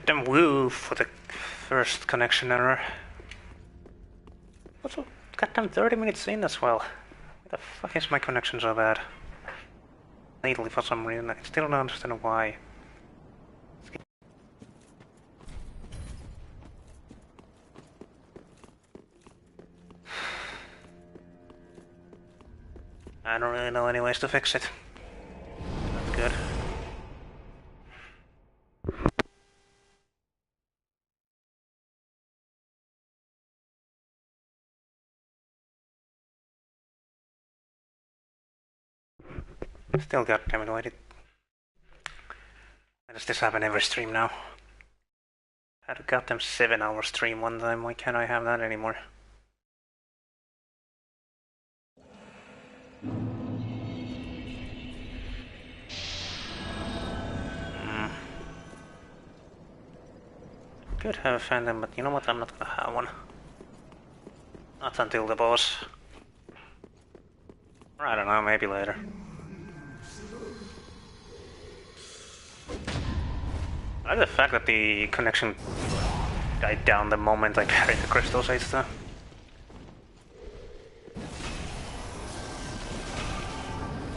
Goddamn woo for the first connection error. Also, goddamn 30 minutes in as well. Why the fuck is my connection so bad? Lately for some reason, I still don't understand why. I don't really know any ways to fix it. That's good. Still, goddammit, why does this happen every stream now? I had a goddamn 7-hour stream one time, why can't I have that anymore? Could have a Phantom, but you know what, I'm not gonna have one. Not until the boss. Or I don't know, maybe later. I like the fact that the connection died down the moment I carried the crystal sites though.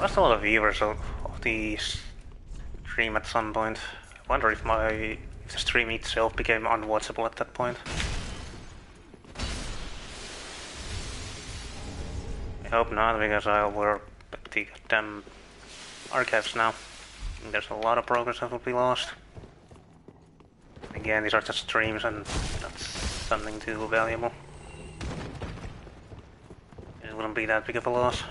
Lost a lot of viewers of the stream at some point. I wonder if the stream itself became unwatchable at that point. I hope not, because I'll work at the goddamn archives now. And there's a lot of progress that will be lost. Again, these are just streams and not something too valuable. It wouldn't be that big of a loss.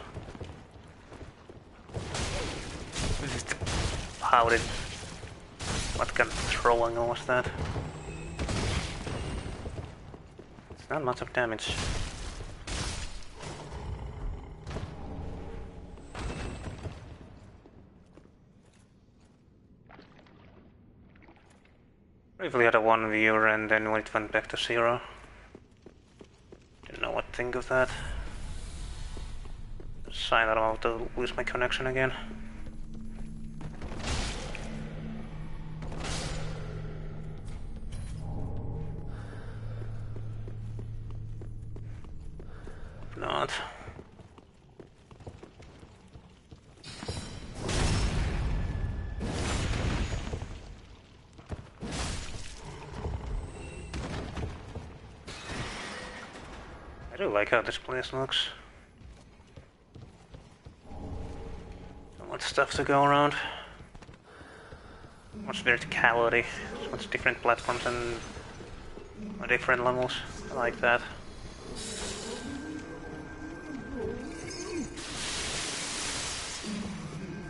What kind of throwing was that? It's not much of damage. Briefly had a 1 viewer and then it went back to 0. Didn't know what to think of that. Sign that I'm about to lose my connection again. Not. I do like how this place looks. So much stuff to go around. Much verticality, so much different platforms and different levels. I like that.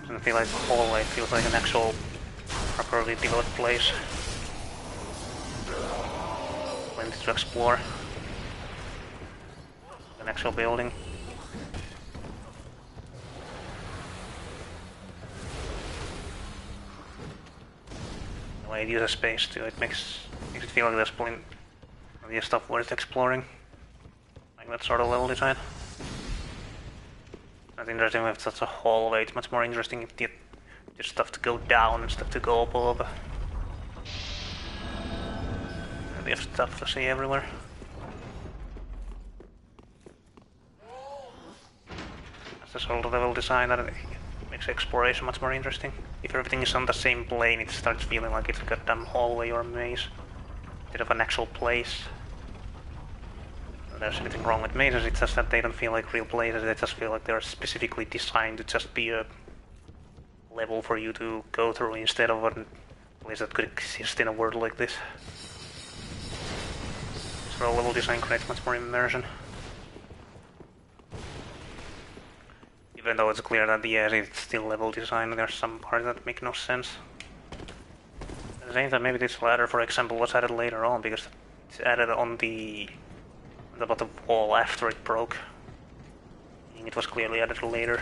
Doesn't feel like a hallway, it feels like an actual properly developed place. Plenty to explore. An actual building. The way it uses space too, it makes it feel like there's plenty of stuff worth exploring. Like that sort of level design. Not interesting if it's such a hallway, it's much more interesting if there's stuff to go down and stuff to go above. And there's stuff to see everywhere. That's the sort of level design that makes exploration much more interesting. If everything is on the same plane, it starts feeling like it's a goddamn hallway or a maze instead of an actual place. There's anything wrong with mazes, it's just that they don't feel like real places, they just feel like they're specifically designed to just be a level for you to go through instead of a place that could exist in a world like this. So level design creates much more immersion. Even though it's clear that yes, it's still level design, there's some parts that make no sense. At the same time, maybe this ladder, for example, was added later on, because it's added on the bottom wall after it broke. It was clearly added later.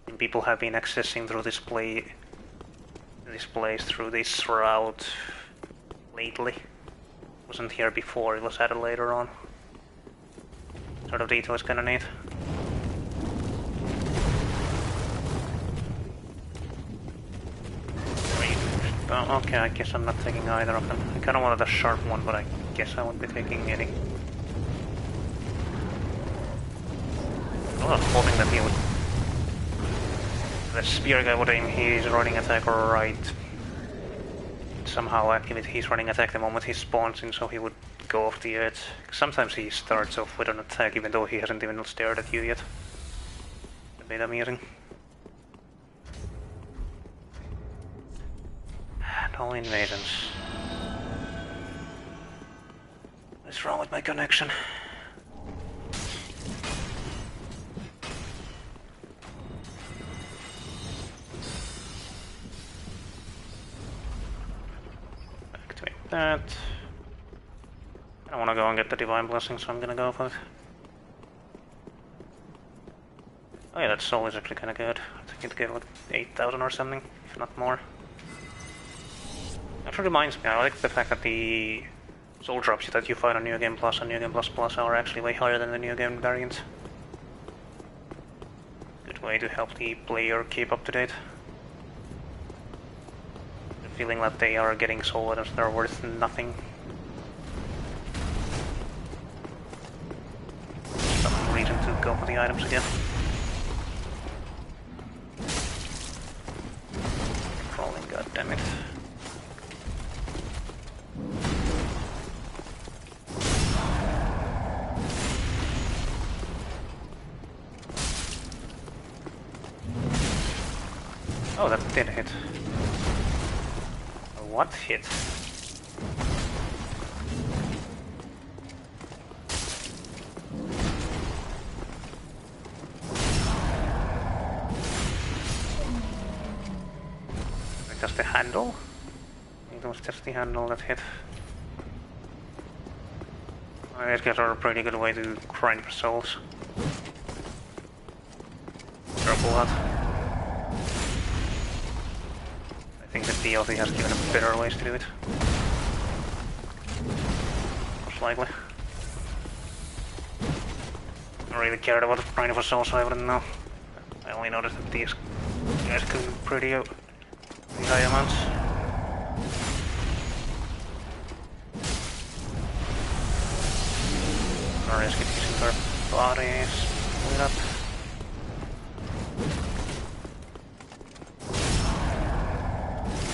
And people have been accessing through this place through this route lately. It wasn't here before, it was added later on. Sort of detail is kinda neat. Okay, I guess I'm not taking either of them. I kinda wanted a sharp one, but I guess I won't be taking any. I was hoping that he would... The spear guy would aim his running attack right. Somehow activate his running attack the moment he spawns in, so he would go off the edge. Sometimes he starts off with an attack even though he hasn't even stared at you yet. A bit amusing. No invasions. What's wrong with my connection? Activate that. I want to go and get the Divine Blessing, so I'm gonna go for it. Oh yeah, that soul is actually kinda good. I think it gave like 8,000 or something, if not more. Actually reminds me, I like the fact that the soul drops that you find on New Game Plus and New Game Plus Plus are actually way higher than the New Game variants. Good way to help the player keep up to date. The feeling that they are getting soul items that are worth nothing. Some reason to go for the items again. Crawling, goddammit. Oh, that did hit. What hit? Just the handle? It was just the handle that hit. These guys are a pretty good way to grind for souls. Drop a lot. I think the DLC has given them better ways to do it. Most likely. I really cared about grinding for souls, so I wouldn't know. I only noticed that these guys can pretty high amounts. Glorious get using their bodies. Pull it up.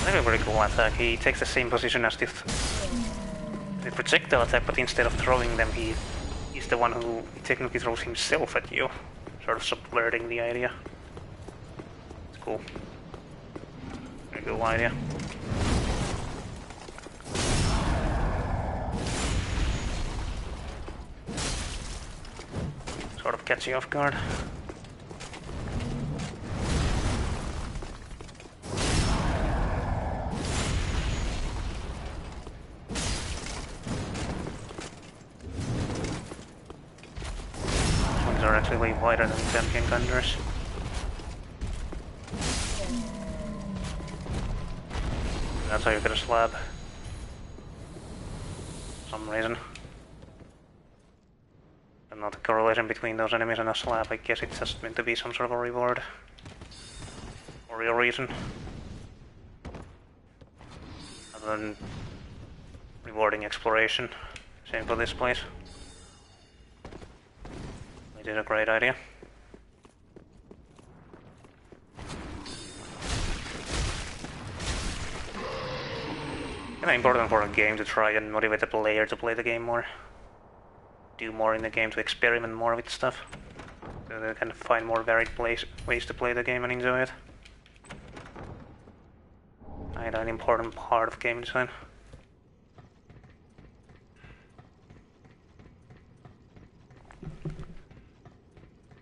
That's a very cool attack. He takes the same position as the projectile attack, but instead of throwing them, he's the one who technically throws himself at you, sort of subverting the idea. It's cool. Very cool idea. Sort of catch you off guard. Are actually way wider than champion gunners. That's how you get a slab. For some reason. And not a correlation between those enemies and a slab. I guess it's just meant to be some sort of a reward. For real reason. Other than rewarding exploration. Same for this place. It is a great idea. It's important for a game to try and motivate the player to play the game more. Do more in the game, to experiment more with stuff. So they can find more varied ways to play the game and enjoy it. It's an important part of game design.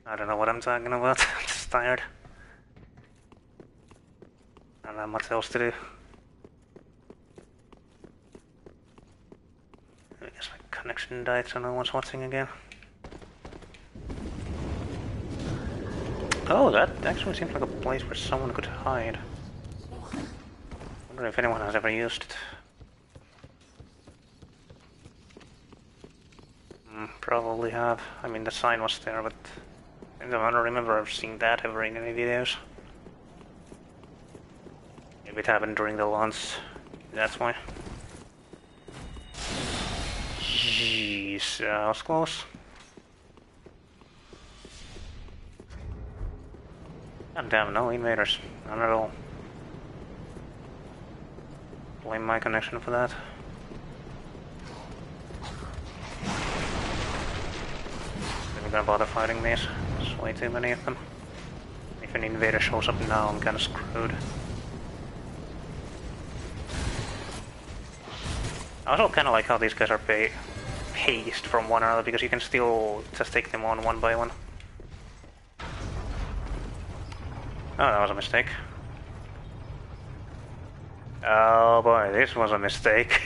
I don't know what I'm talking about. I'm just tired. I don't have much else to do. I guess my connection died, so no one's watching again. Oh, that actually seems like a place where someone could hide. I wonder if anyone has ever used it. Probably have. I mean, the sign was there, but I don't remember seeing that ever in any videos. Maybe If it happened during the launch, that's why. Jeez, that was close. God damn, no invaders. None at all. Blame my connection for that. I'm gonna bother fighting these. There's way too many of them. If an invader shows up now, I'm kinda screwed. I also kinda like how these guys are paced from one another, because you can still just take them on one by one. Oh, that was a mistake. Oh boy, this was a mistake.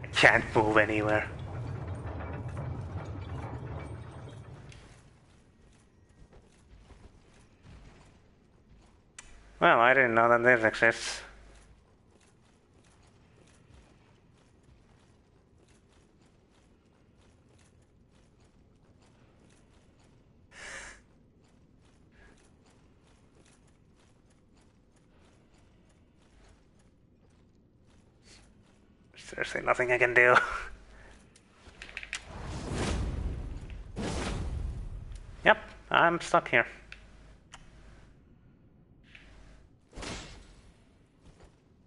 I can't move anywhere. Well, I didn't know that this exists. There's seriously nothing I can do. Yep, I'm stuck here.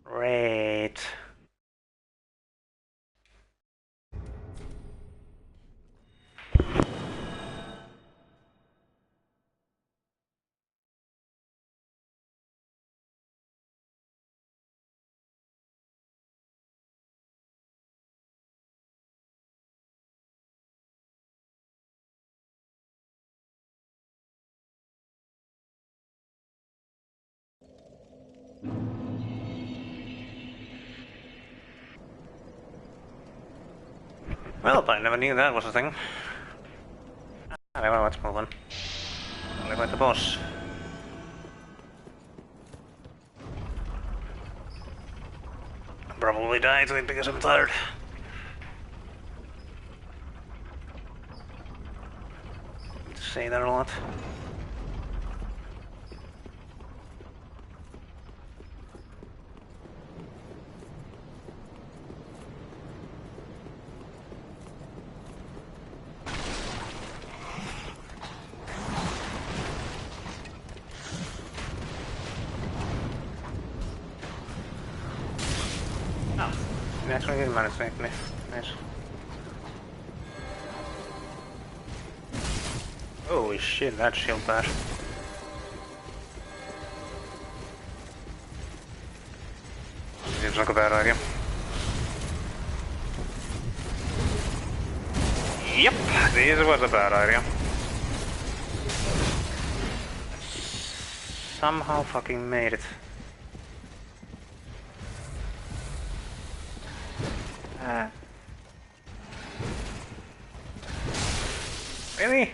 Great. Well, I never knew that was a thing. Anyway, let's move on. I'll leave with the boss. I'll probably die to it because I'm tired. Say that a lot. You actually did manage to make me. Nice. Holy shit, that shield bash. Seems like a bad idea. Yep, this was a bad idea. Somehow fucking made it. Really?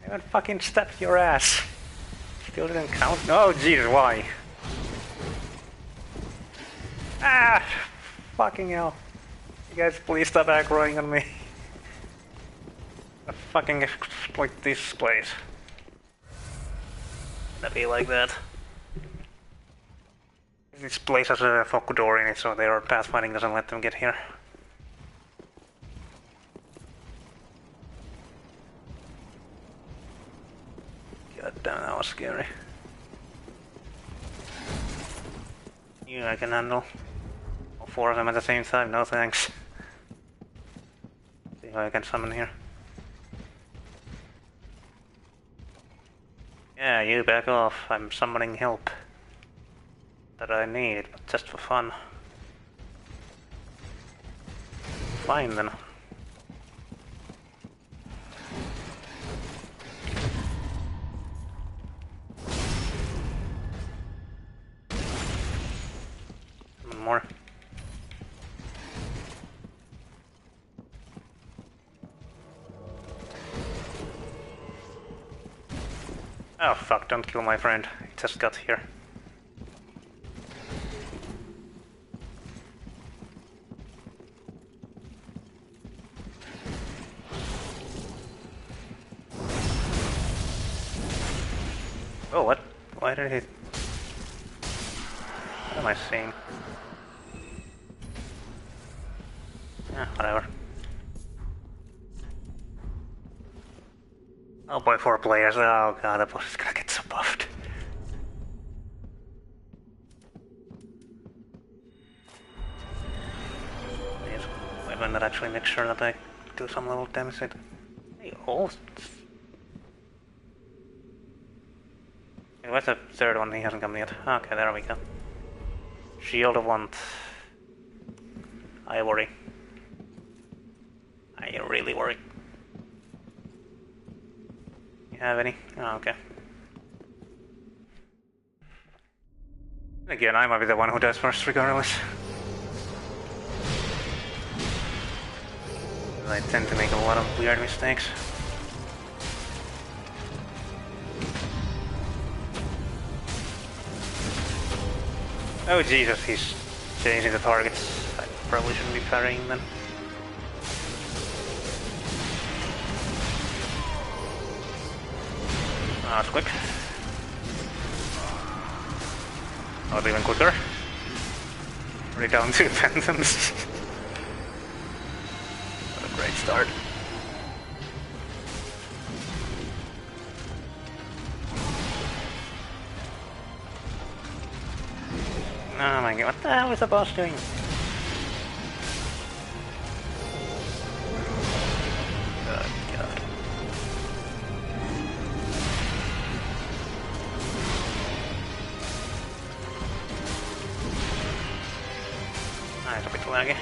I haven't fucking stepped your ass. Still didn't count? Oh jeez, why? Ah! Fucking hell. You guys please stop aggroing on me. I fucking exploit this place. That'd be like that. This place has a Foku door in it, so their pathfinding doesn't let them get here. God damn, that was scary. You, I can handle. All four of them at the same time, no thanks. See if I can summon here. Yeah, you back off. I'm summoning help. That I need, but just for fun. Fine then. One more. Oh fuck, don't kill my friend. He just got here. Oh, what? Why did he... What am I seeing? Yeah, whatever. Oh boy, 4 players. Oh god, the boss is gonna get so buffed. Yes, weapon that actually makes sure that I do some level damage. Hey, oh. Where's the third one? He hasn't come yet. Okay, there we go. Shield of Want. I worry. I really worry. You have any? Oh, okay. Again, I might be the one who dies first, regardless. I tend to make a lot of weird mistakes. Oh Jesus, he's changing the targets. I probably shouldn't be parrying them. That's quick. Not even quicker. We're down to Phantoms. What a great start. Oh my god, what the hell is the boss doing? Oh god. Ah, it's a bit laggy.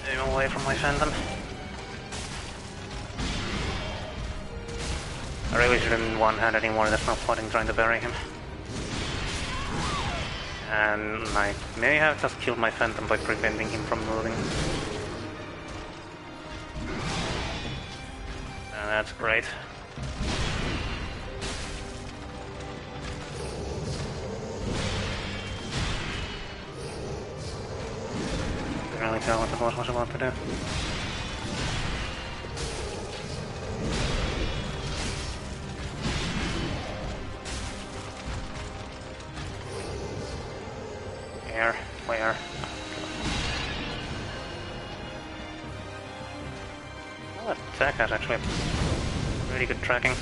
Aim away from my Phantom. I really shouldn't one-hand anymore, there's no point in trying to bury him. And I may have just killed my Phantom by preventing him from moving. That's great. Didn't really tell what the boss was about to do. Where? Well, that attack has actually really good tracking. It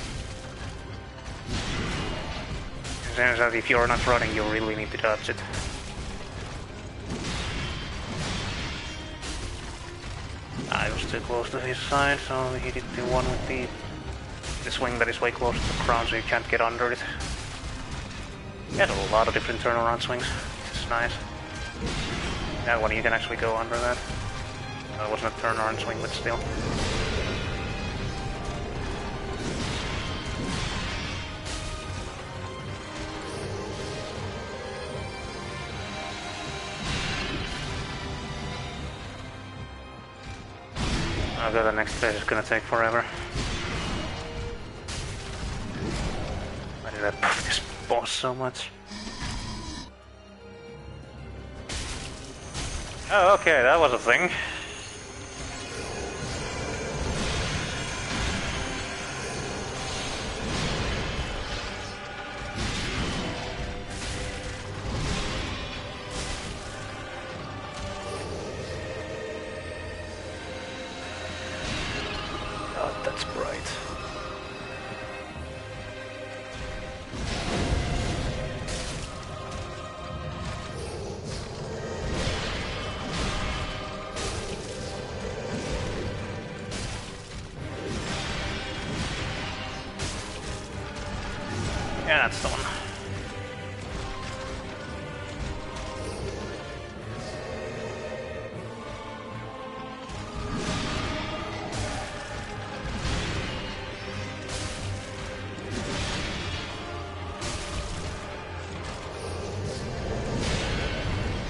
seems that if you're not running, you really need to dodge it. I was too close to his side, so he did the one with the swing that is way closer to the crown, so you can't get under it. He has a lot of different turnaround swings. It's nice. That one you can actually go under that. It wasn't a turnaround swing, but still. I'll go the next phase is gonna take forever. Why did I buff this boss so much? Oh, okay, that was a thing. God, that's bright. Yeah, that's the one.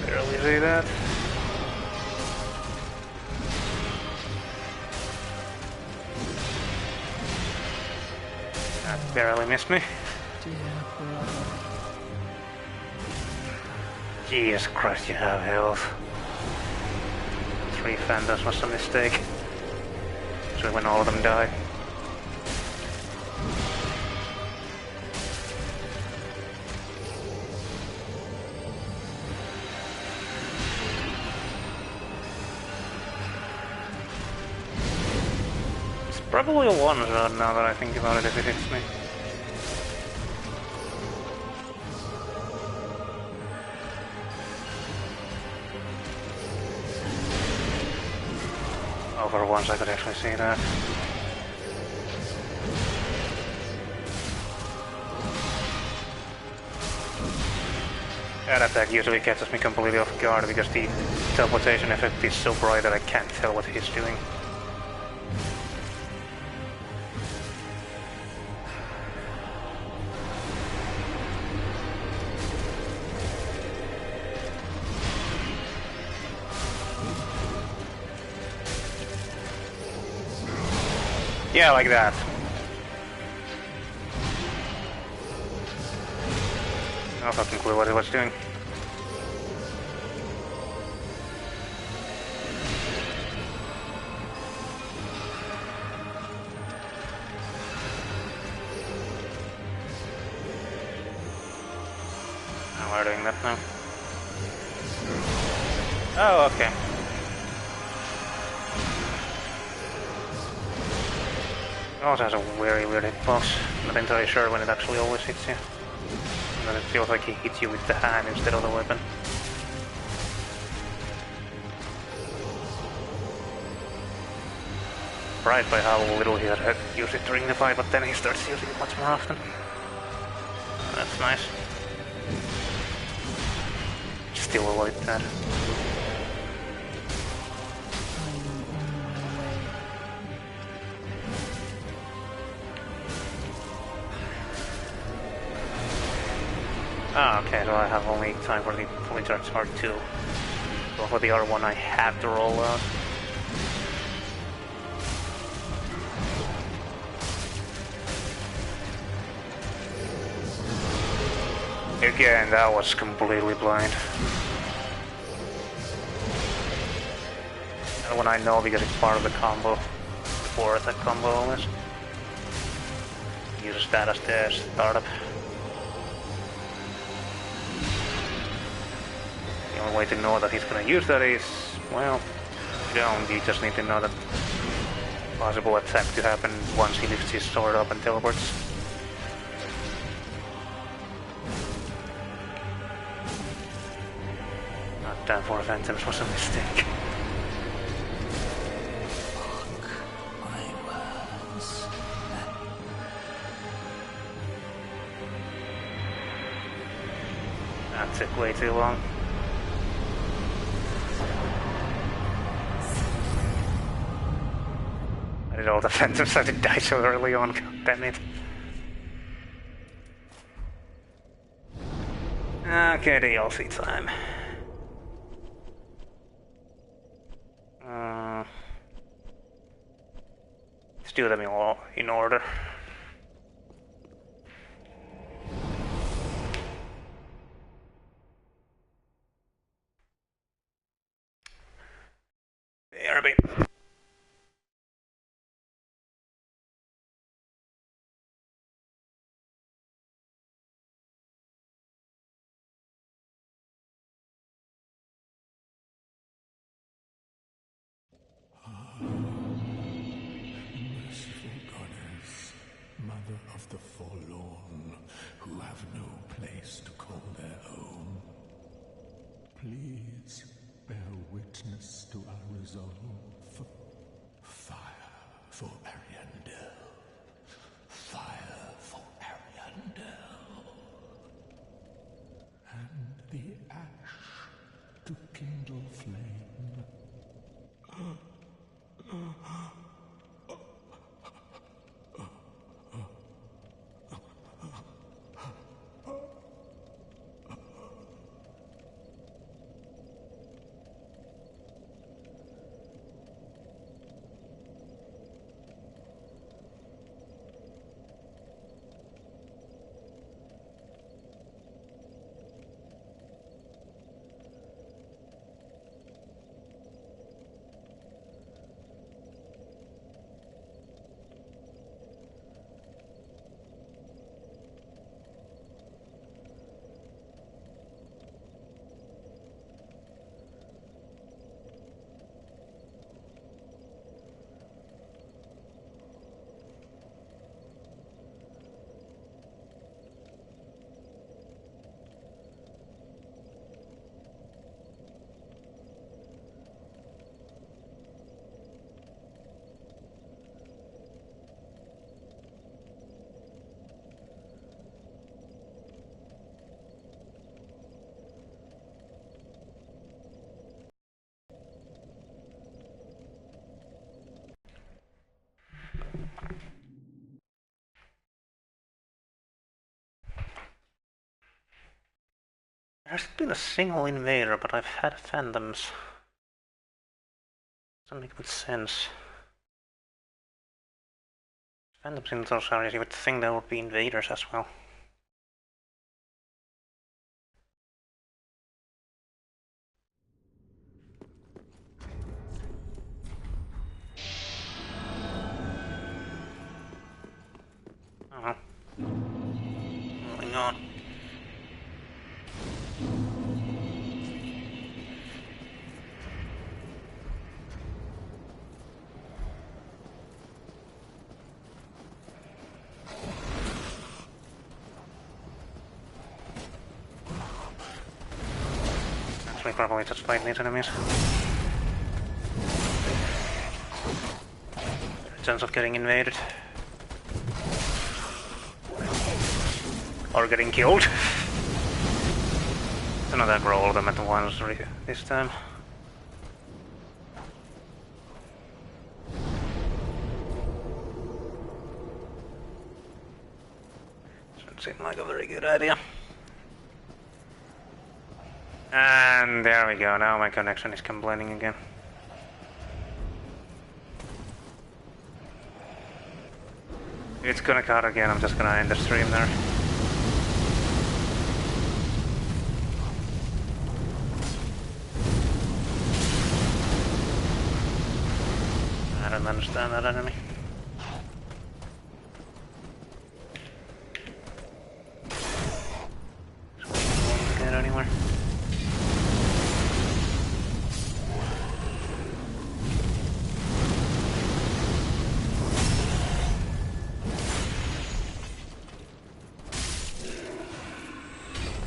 Barely see that. That barely missed me. Jesus Christ, you have health. 3 Phantoms was a mistake. So when all of them die. It's probably a one-shot now that I think about it if it hits me. Oh, for once I could actually see that. That attack usually catches me completely off guard because the teleportation effect is so bright that I can't tell what he's doing. Yeah, like that. No fucking clue what he was doing. Oh, we're doing that now. Oh, okay. It also has a very weird hitbox. I'm not entirely sure when it actually always hits you. And then it feels like he hits you with the hand instead of the weapon. Surprised by how little he had used it during the fight, but then he starts using it much more often. That's nice. Still avoid that. Ah, okay, so I have only time for the fully charged R2. So for the R1 I have to roll out. Again, that was completely blind. And when I know because it's part of the combo, the 4-attack combo always. Use that as the startup. The only way to know that he's gonna use that is, well, you don't, you just need to know that possible attack to happen once he lifts his sword up and teleports. Not down for Phantoms was a mistake. That took way too long. I did all the Phantoms have to die so early on, god damn it. Okay, DLC time. Let's do them in order. BRB. Merciful goddess, mother of the forlorn, who have no place to call their own, please bear witness to our resolve. Fire for Ariandel. Fire for Ariandel. And the ash to kindle flame. There's been a single invader, but I've had phantoms. Doesn't make much sense. Phantoms in those areas, you would think there would be invaders as well. Oh. Moving on. Actually, probably just fight these enemies. Chance of getting invaded. Or getting killed. Do not aggro all of them at once this time. Doesn't seem like a very good idea. And there we go, now my connection is complaining again. If it's gonna cut again, I'm just gonna end the stream there. I don't understand that enemy. Won't get anywhere.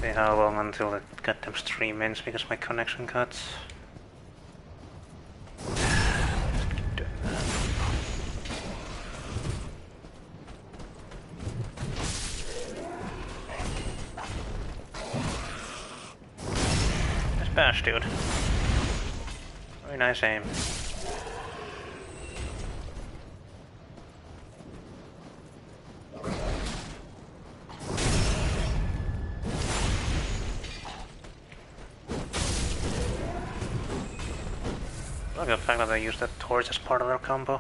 See how long until the goddamn stream ends because my connection cuts. Nice bash, dude. Very nice aim. Look at the fact that they used that torch as part of their combo.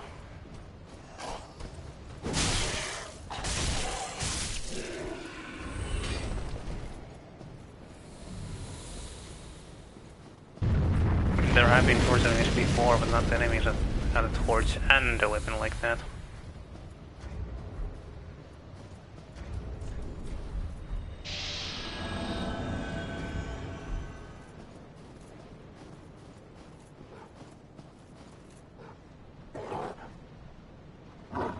There have been torch enemies before, but not enemies that had a torch and a weapon like that.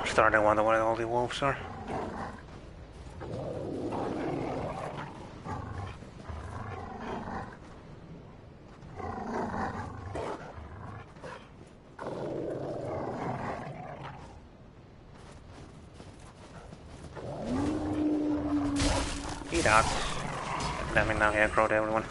Starting to wonder where all the wolves are. Eat out. Damn it, now he aggroed everyone.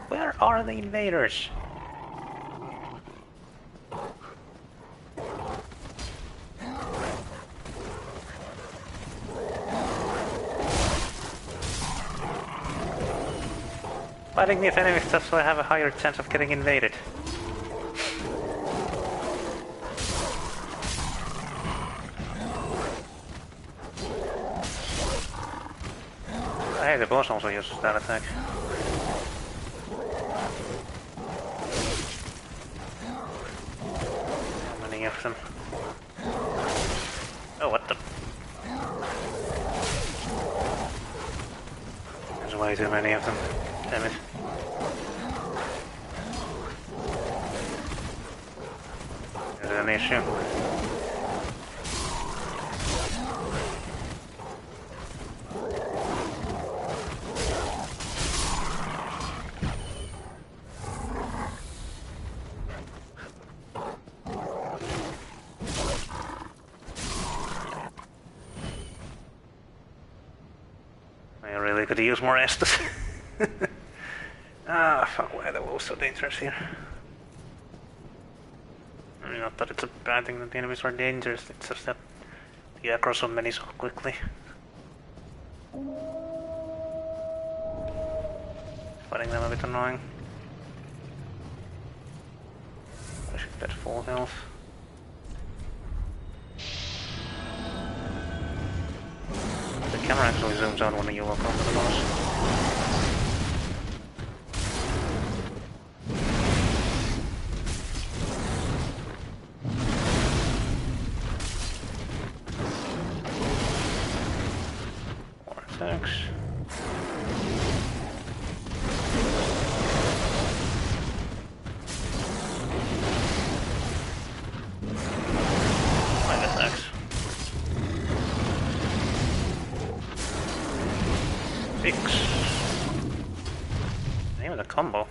Where are the invaders? Fighting these enemies just so I have a higher chance of getting invaded. Hey, the boss also uses that attack. How many of them? Oh, what the? There's way too many of them. Damn it. Is it an issue? Probably could use more Estus. Ah, fuck, why are the wolves so dangerous here? I mean, not that it's a bad thing that the enemies are dangerous, it's just that the aggro so many so quickly. Fighting them a bit annoying. I should get full health. The camera actually zooms out when you walk over the boss. Vortex. Five attacks. 6. Even a combo.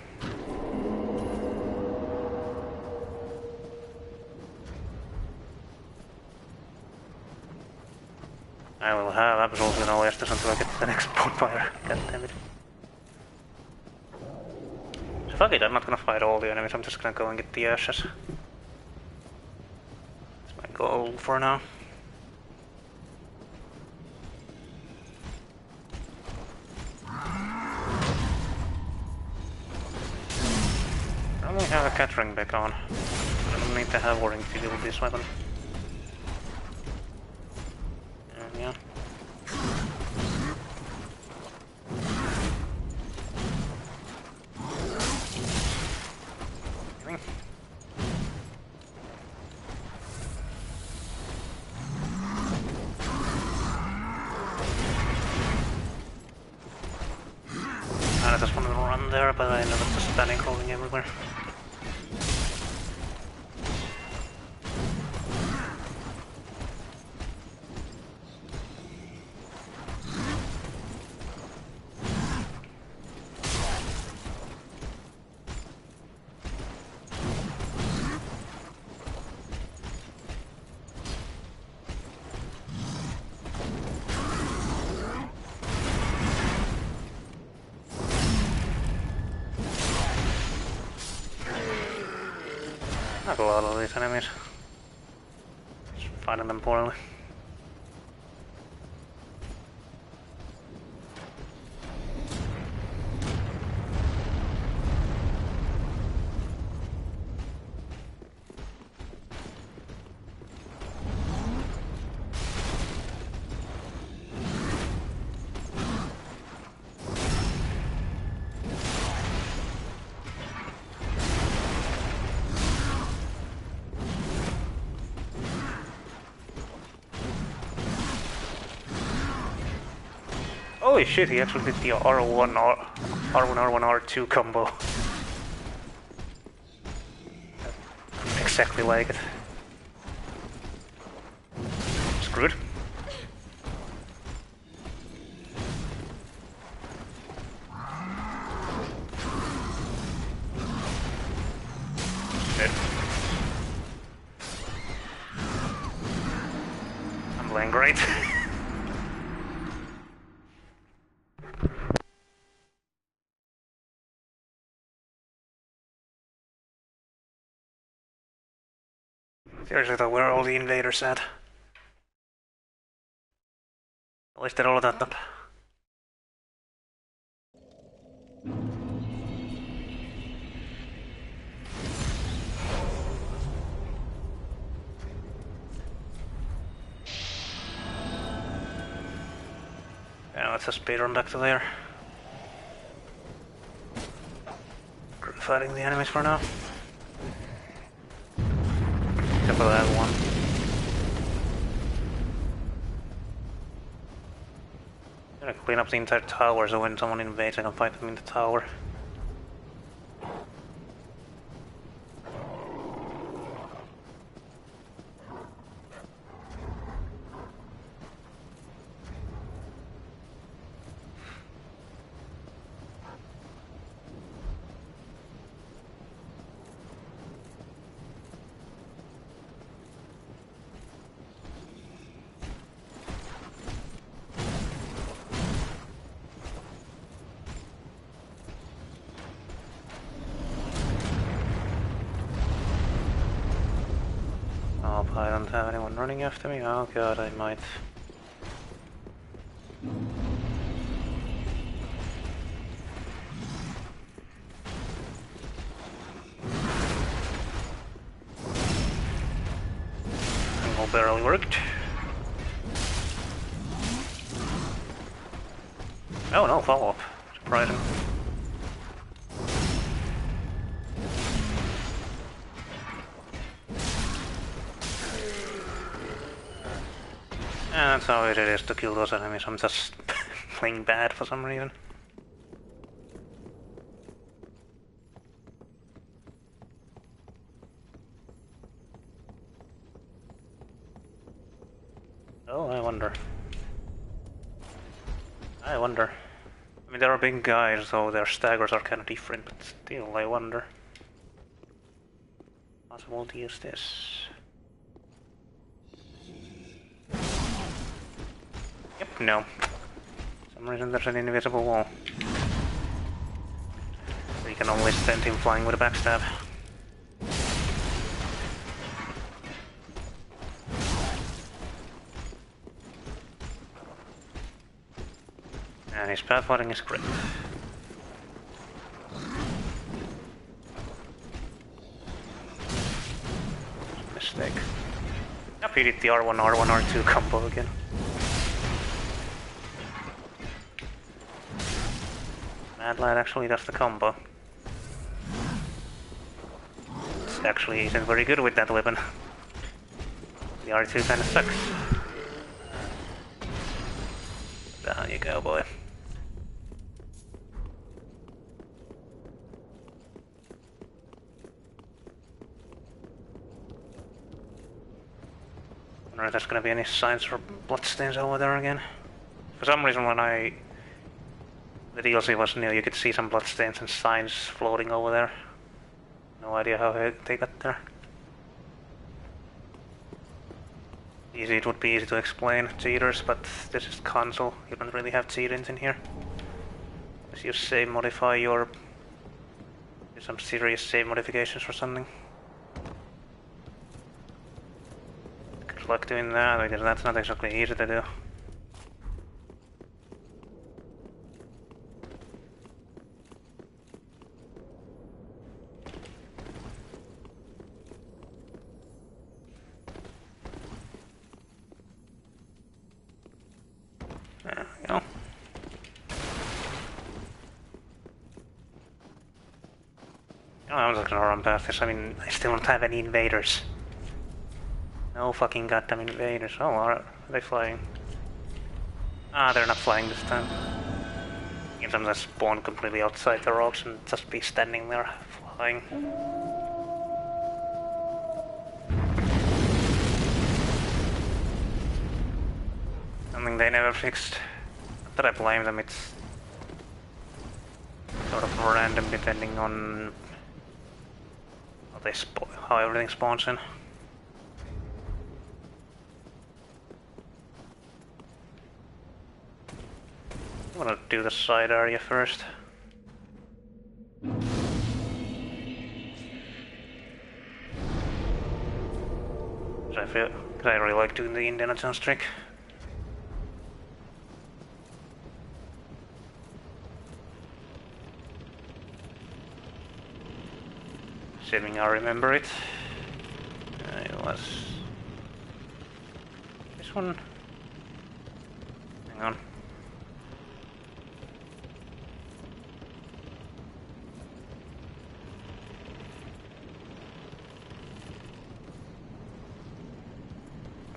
I will have absolutely no Estus until I get to the next bonfire. God damn it. So fuck it, I'm not gonna fight all the enemies, I'm just gonna go and get the ashes. That's my goal for now. I only have a Catering back on. I don't need to have Warring to deal with this weapon. Yeah. I just wanted to run there, but I ended up just standing crawling everywhere. Not a lot of these enemies. Just fighting them poorly. Holy shit, he actually did the R1, R1, R2 combo. Exactly like it. Screwed. Shit. I'm playing great. Seriously though, where are all the invaders at? I wasted all of that up. Yeah, let's just speedrun back to there. Fighting the enemies for now. Except for that one. I'm gonna clean up the entire tower so when someone invades I can fight them in the tower. I don't have anyone running after me. Oh god, I might. Angle barely worked. Oh no, follow-up. Surprising. And that's how it is to kill those enemies. I'm just playing bad for some reason. Oh, I wonder. I wonder. I mean, there are big guys, so their staggers are kind of different, but still, I wonder. Possible to use this. Yep, no. For some reason there's an invisible wall. So you can only send him flying with a backstab. And his pathfinding is great. Mistake. Yep, he did the R1, R1, R2 combo again. Mad Lad actually does the combo. It's actually isn't very good with that weapon. The R2 kinda sucks. Down you go, boy. I wonder if there's gonna be any signs for bloodstains over there again. For some reason when the DLC was new, you could see some bloodstains and signs floating over there. No idea how they got there. It would be easy to explain cheaters, but this is console. You don't really have cheat-ins in here. Unless you save modify your... do some serious save modifications or something. Good luck doing that, because that's not exactly easy to do. There we go. Oh, I'm just gonna run past this. I mean, I still don't have any invaders. No fucking goddamn invaders. Oh, are they flying? Ah, they're not flying this time. Give them to spawn completely outside the rocks and just be standing there flying. Something they never fixed. Not that I blame them, it's sort of random depending on how everything spawns in. I'm gonna do the side area first. Cause I really like doing the Indiana Jones trick. Assuming I remember it. It was this one. Hang on.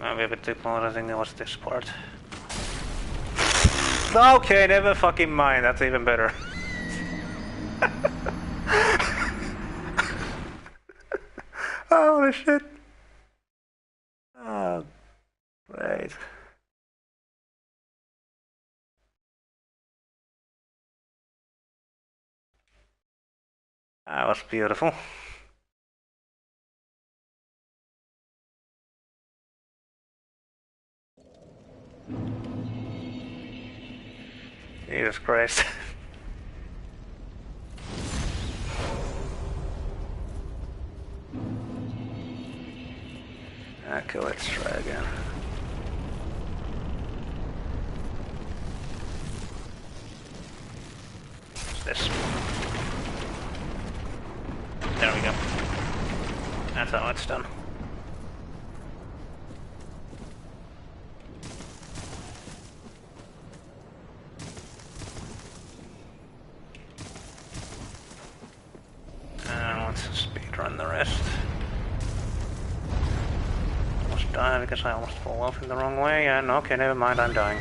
Maybe a bit too close. I think it was this part. Okay, never fucking mind. That's even better. Holy shit. Oh, great. That was beautiful. Jesus Christ. Okay, let's try again. What's this? There we go. That's how it's done. Let's speedrun the rest. Almost die because I almost fall off in the wrong way, and okay, never mind, I'm dying.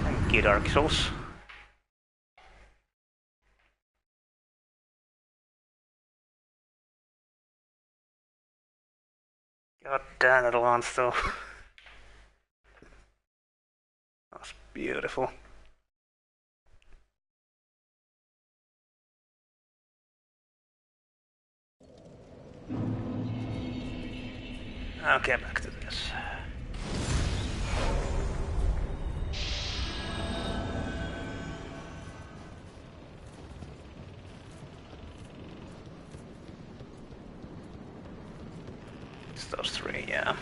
Thank you, Dark Souls. God damn it, Lance, though. That's beautiful. Okay, back to this. It's those three, yeah.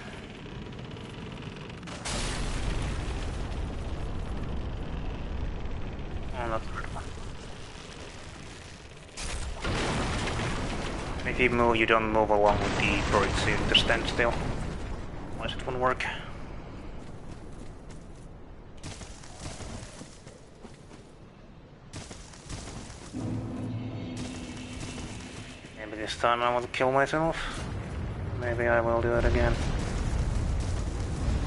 Oh, not the third one. If you move, you don't move along with the bird, so you need to stand still. Otherwise it won't work. Maybe this time I want to kill myself. Maybe I will do it again.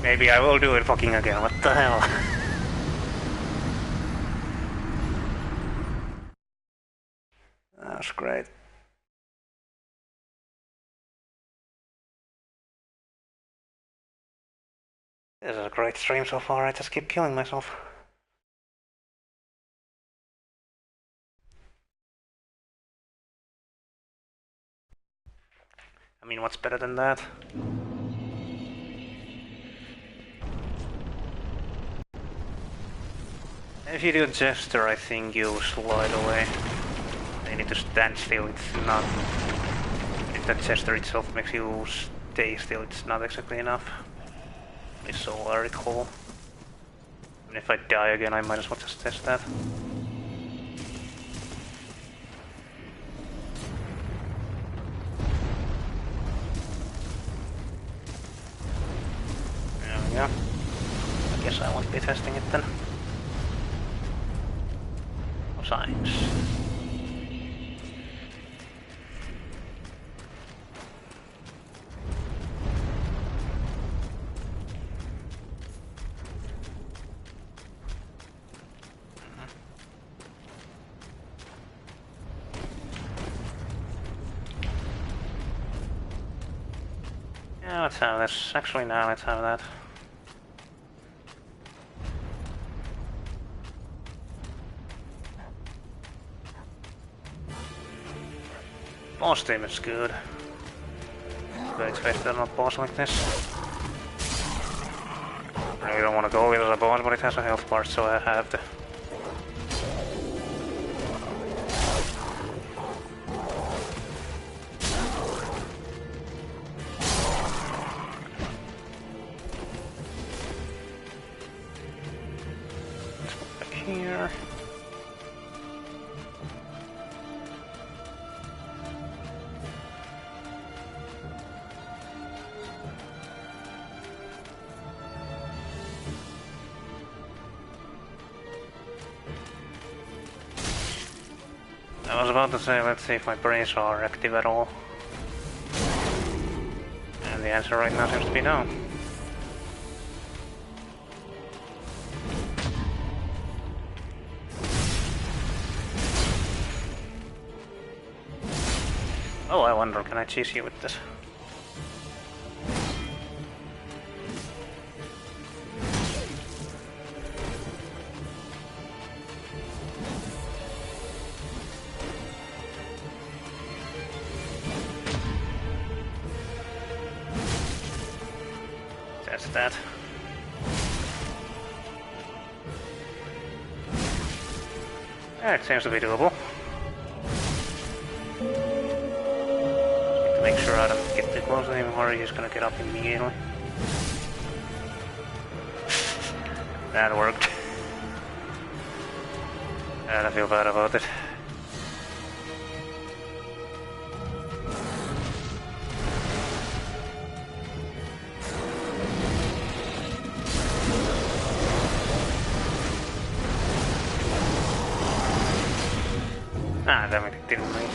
Maybe I will do it fucking again, what the hell? That's great. This is a great stream so far, I just keep killing myself. I mean, what's better than that? If you do a gesture, I think you slide away. You need to stand still, it's not... If that gesture itself makes you stay still, it's not exactly enough. It's all I recall. And if I die again, I might as well just test that. There we go. I guess I won't be testing it then. No signs. Yeah, let's have this. Actually, no, let's have that. Boss team is good. Great face they're not boss like this. I really don't want to go with it as a boss, but it has a health bar, so I have to. Here. I was about to say, let's see if my brains are active at all. And the answer right now seems to be no. Oh, I wonder, can I cheese you with this? That's that. Yeah, it seems to be doable. Make sure I don't get too close to him or he's gonna get up immediately. That worked. And I feel bad about it. Ah, damn it, it didn't reach.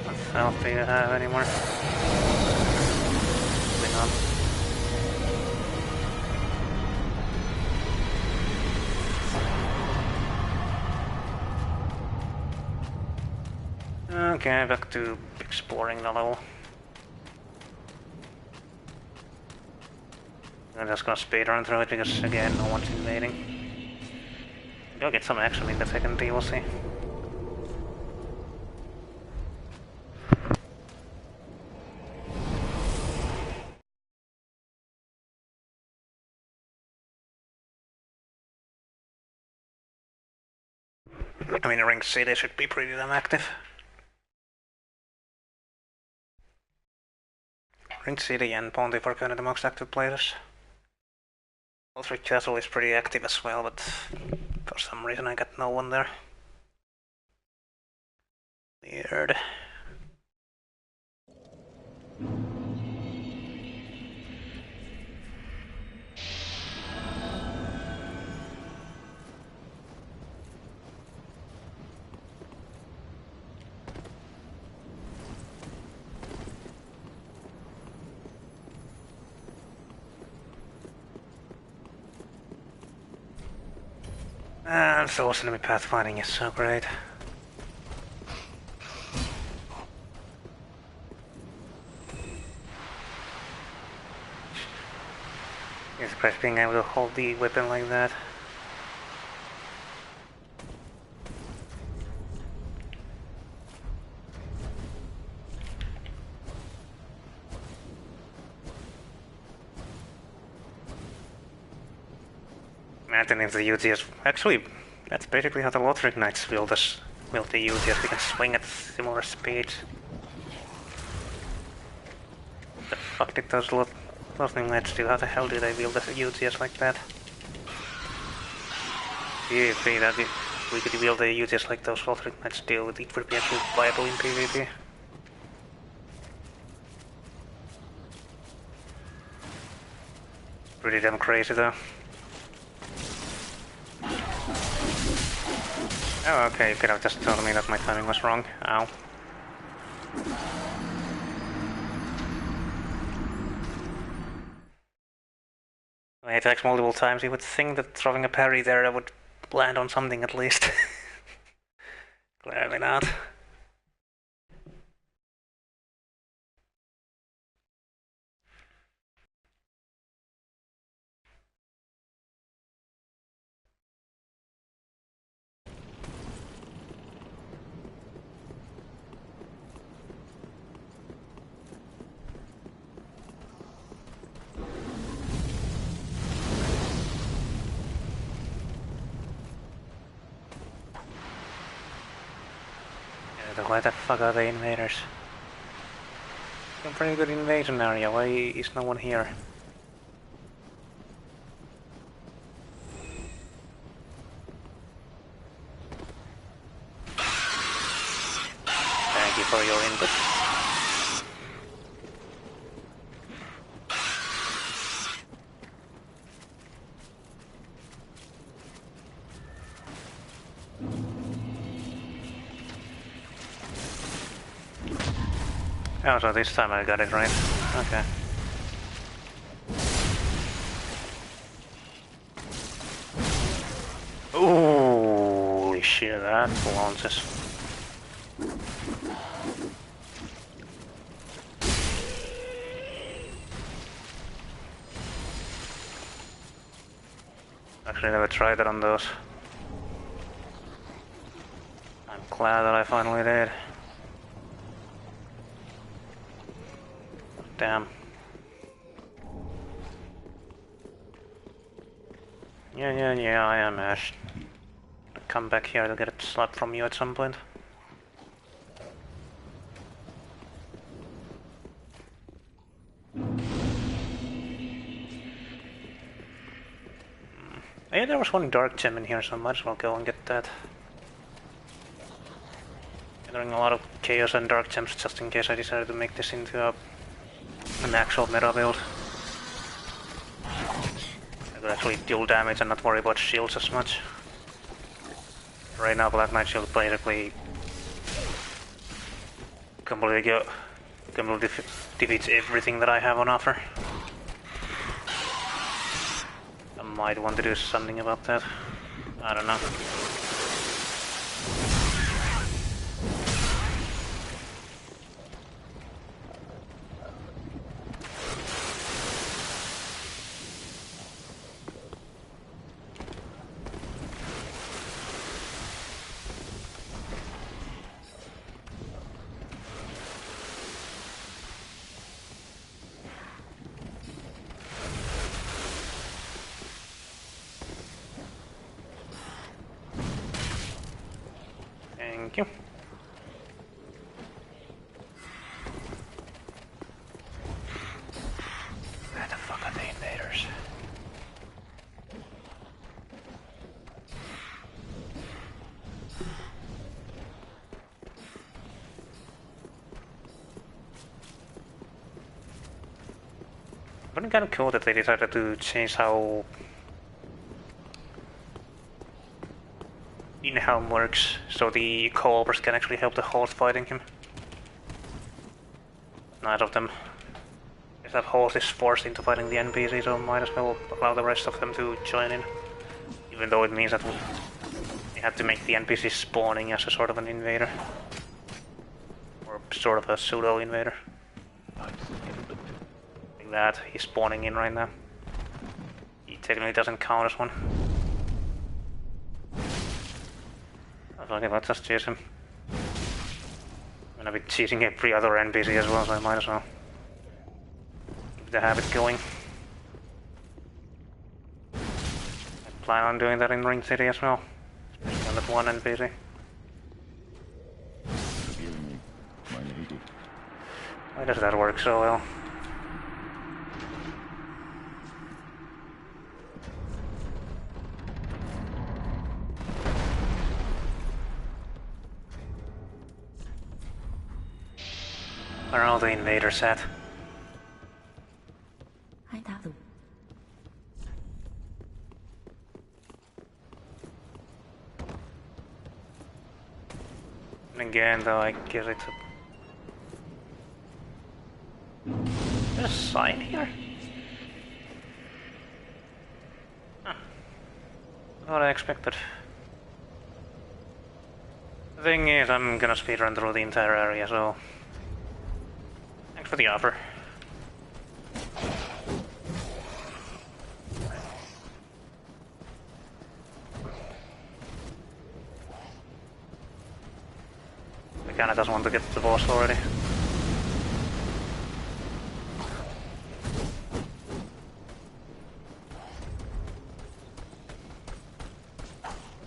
What health do you have anymore? Probably not. Okay, back to exploring the level. I'm just gonna speedrun through it because again, no one's invading. Go get some action in the second DLC. I mean, Ring City should be pretty damn active. Ring City and Pontiff are kind of the most active places. Lothric Castle is pretty active as well, but for some reason I got no one there. Weird. And Source enemy pathfinding is so great. It's great being able to hold the weapon like that. Imagine if the UTS... Actually, that's basically how the Lothric Knights build the UTS. We can swing at similar speeds. The fuck did those Lothric Knights do? How the hell do they build the UTS like that? PvP, that if we could build a UTS like those Lothric Knights do, it would be actually viable in PvP. Pretty damn crazy though. Oh, okay, you could have just told me that my timing was wrong. Ow. When it attacks multiple times, you would think that throwing a parry there would land on something at least. Clearly not. Why the fuck are the invaders? It's a pretty good invasion area, why is no one here? Thank you for your input. Oh, so this time I got it right. Okay. Holy shit, that launches. Actually, never tried that on those. I'm glad that I finally did. Damn. Yeah, I am Ash. Come back here to get a slap from you at some point. Yeah, there was one dark gem in here, so I might as well go and get that. Gathering a lot of chaos and dark gems just in case I decided to make this into an actual meta build. I could actually deal damage and not worry about shields as much. Right now, Black Knight Shield basically completely defeats everything that I have on offer. I might want to do something about that. I don't know. Thank you. Where the fuck are the invaders? But it's kind of cool that they decided to change how in-helm works, so the co-opers can actually help the host fighting him. Neither of them. If that host is forced into fighting the NPC, so might as well allow the rest of them to join in. Even though it means that you have to make the NPC spawning as a sort of an invader. Or sort of a pseudo-invader. Like that, he's spawning in right now. He technically doesn't count as one. Okay, let's just chase him. I'm gonna be chasing every other NPC as well, so I might as well keep the habit going. I plan on doing that in Ring City as well, especially on that one NPC. Why does that work so well? Where are all the invaders at? And again, though, I guess it's There's a sign here? Huh. What I expected. The thing is, I'm gonna speedrun through the entire area, so thanks for the offer. I kinda just want to get to the boss already.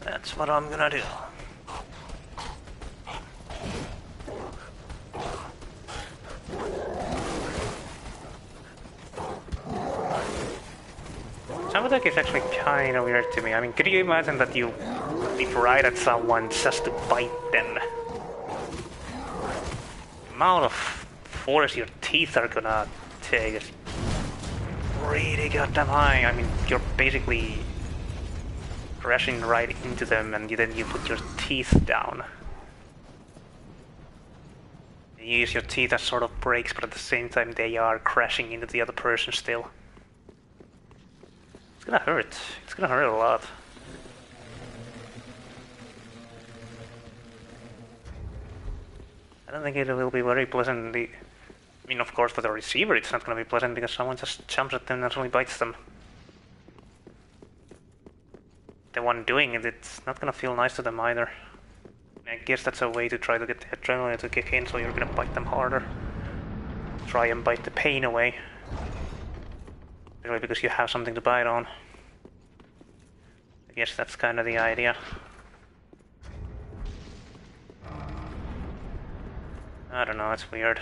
That's what I'm gonna do. Some of that is actually kind of weird to me. I mean, could you imagine that you leap right at someone just to bite them? The amount of force your teeth are gonna take is really goddamn high. I mean, you're basically crashing right into them, and then you put your teeth down. You use your teeth as sort of brakes, but at the same time they are crashing into the other person still. It's gonna hurt. It's gonna hurt a lot. I don't think it will be very pleasant. I mean, of course, for the receiver it's not gonna be pleasant because someone just jumps at them and naturally bites them. the one doing it, it's not gonna feel nice to them either. I guess that's a way to try to get the adrenaline to kick in, so you're gonna bite them harder. Try and bite the pain away. Really, because you have something to bite on. I guess that's kind of the idea. I don't know, it's weird.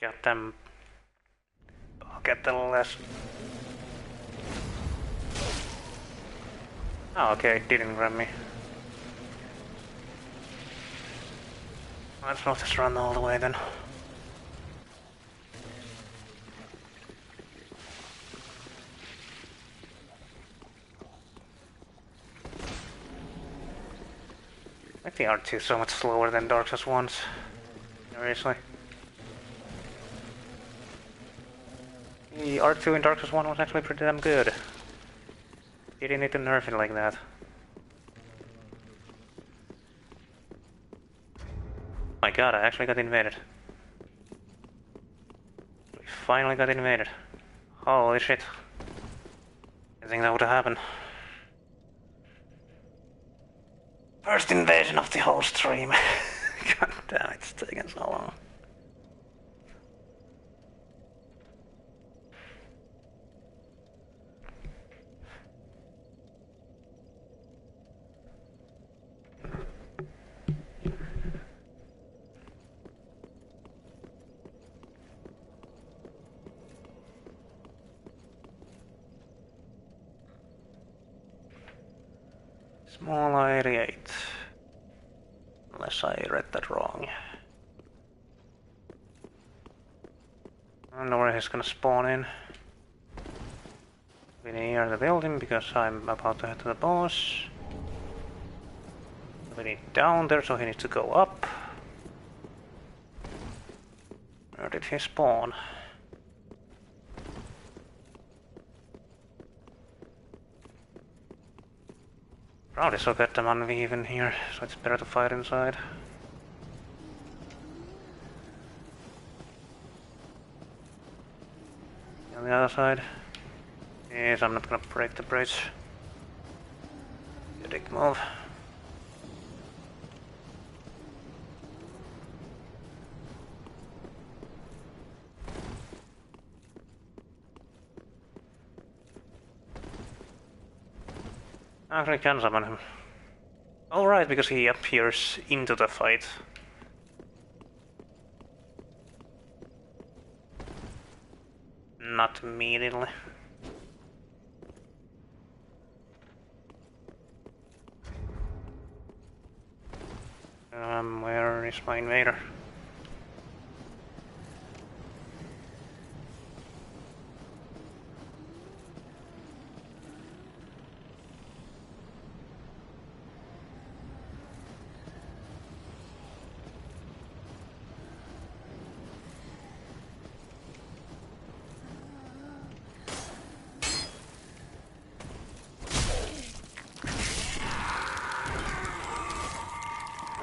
Got them. I'll get the less. Oh, okay, it didn't grab me. Let's not just run all the way then. Like the R2 is so much slower than Dark Souls 1's. Seriously. The R2 in Dark Souls 1 was actually pretty damn good. You didn't need to nerf it like that. My god, I actually got invaded. We finally got invaded. Holy shit. I think that would have happened. First invasion of the whole stream. God damn, it's taking so long. Small 88. Unless I read that wrong. I don't know where he's gonna spawn in. We near the building because I'm about to head to the boss. We need down there, so he needs to go up. Where did he spawn? Probably so goddamn uneven here, so it's better to fight inside. On the other side. Yes, I'm not gonna break the bridge. You dick move. I actually can summon him. Alright, because he appears into the fight. Not immediately. Where is my invader?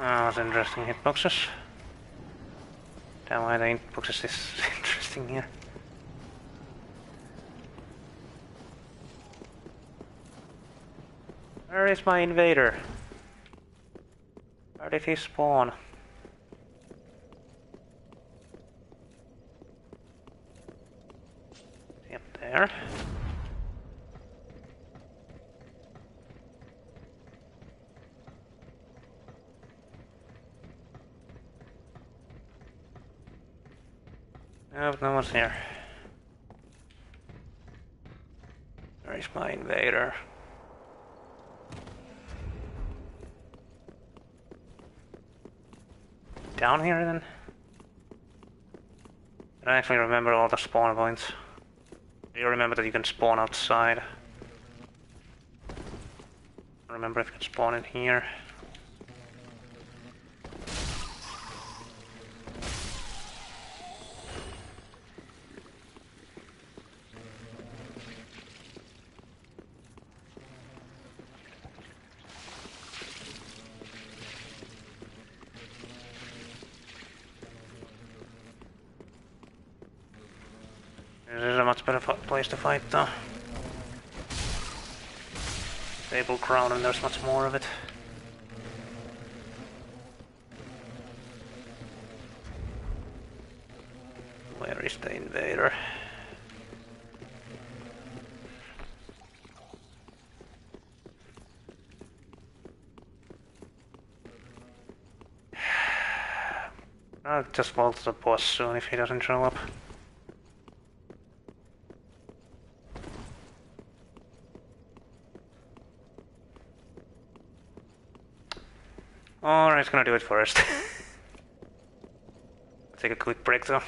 Oh, that's interesting hitboxes. Damn, why the hitboxes is interesting here. Where is my invader? Where did he spawn? Is he up there? Nope, no one's here. Where is my invader? Down here then? I actually remember all the spawn points. Do you remember that you can spawn outside? Remember if it can spawn in here. This is a much better place to fight though. Stable ground and there's much more of it. Where is the invader? I'll just vault the boss soon if he doesn't show up. Alright, it's gonna do it first. Take a quick break though.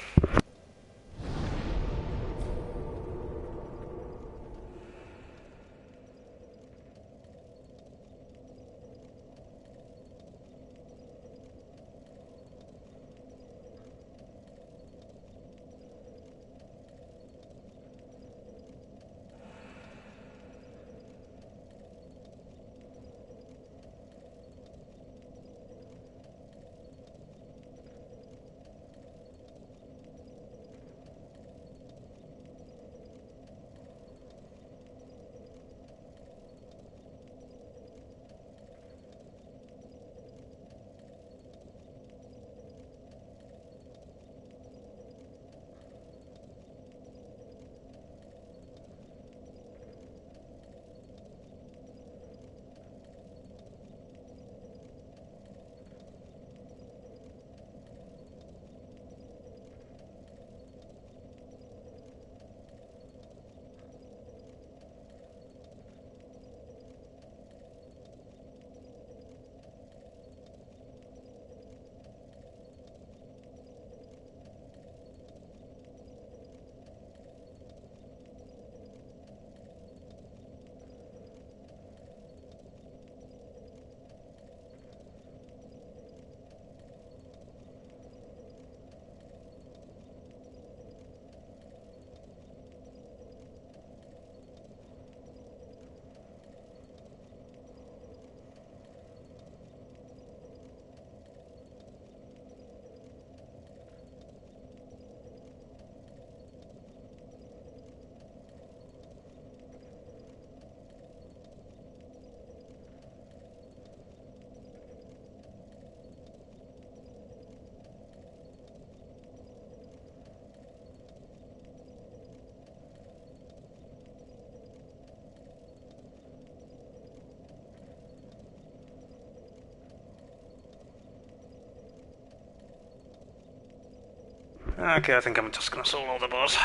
Okay, I think I'm just gonna solo the boss.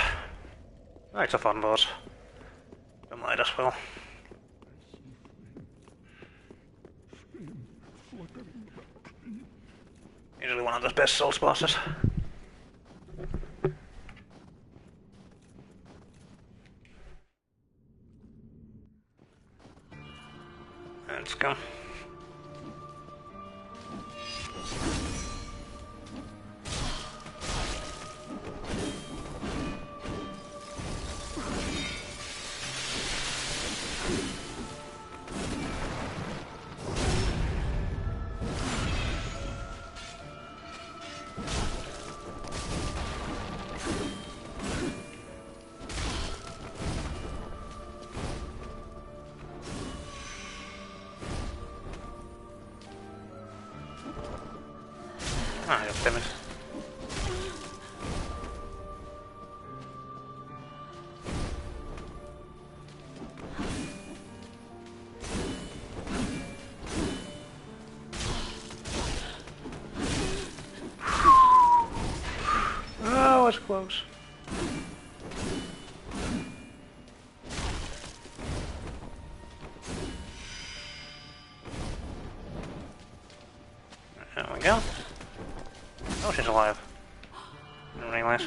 It's a fun boss. I might as well. Usually one of the best Souls bosses. Let's go. Ah, ja, damn it. Oh, it's close. There we go. Oh, she's alive. Didn't realize.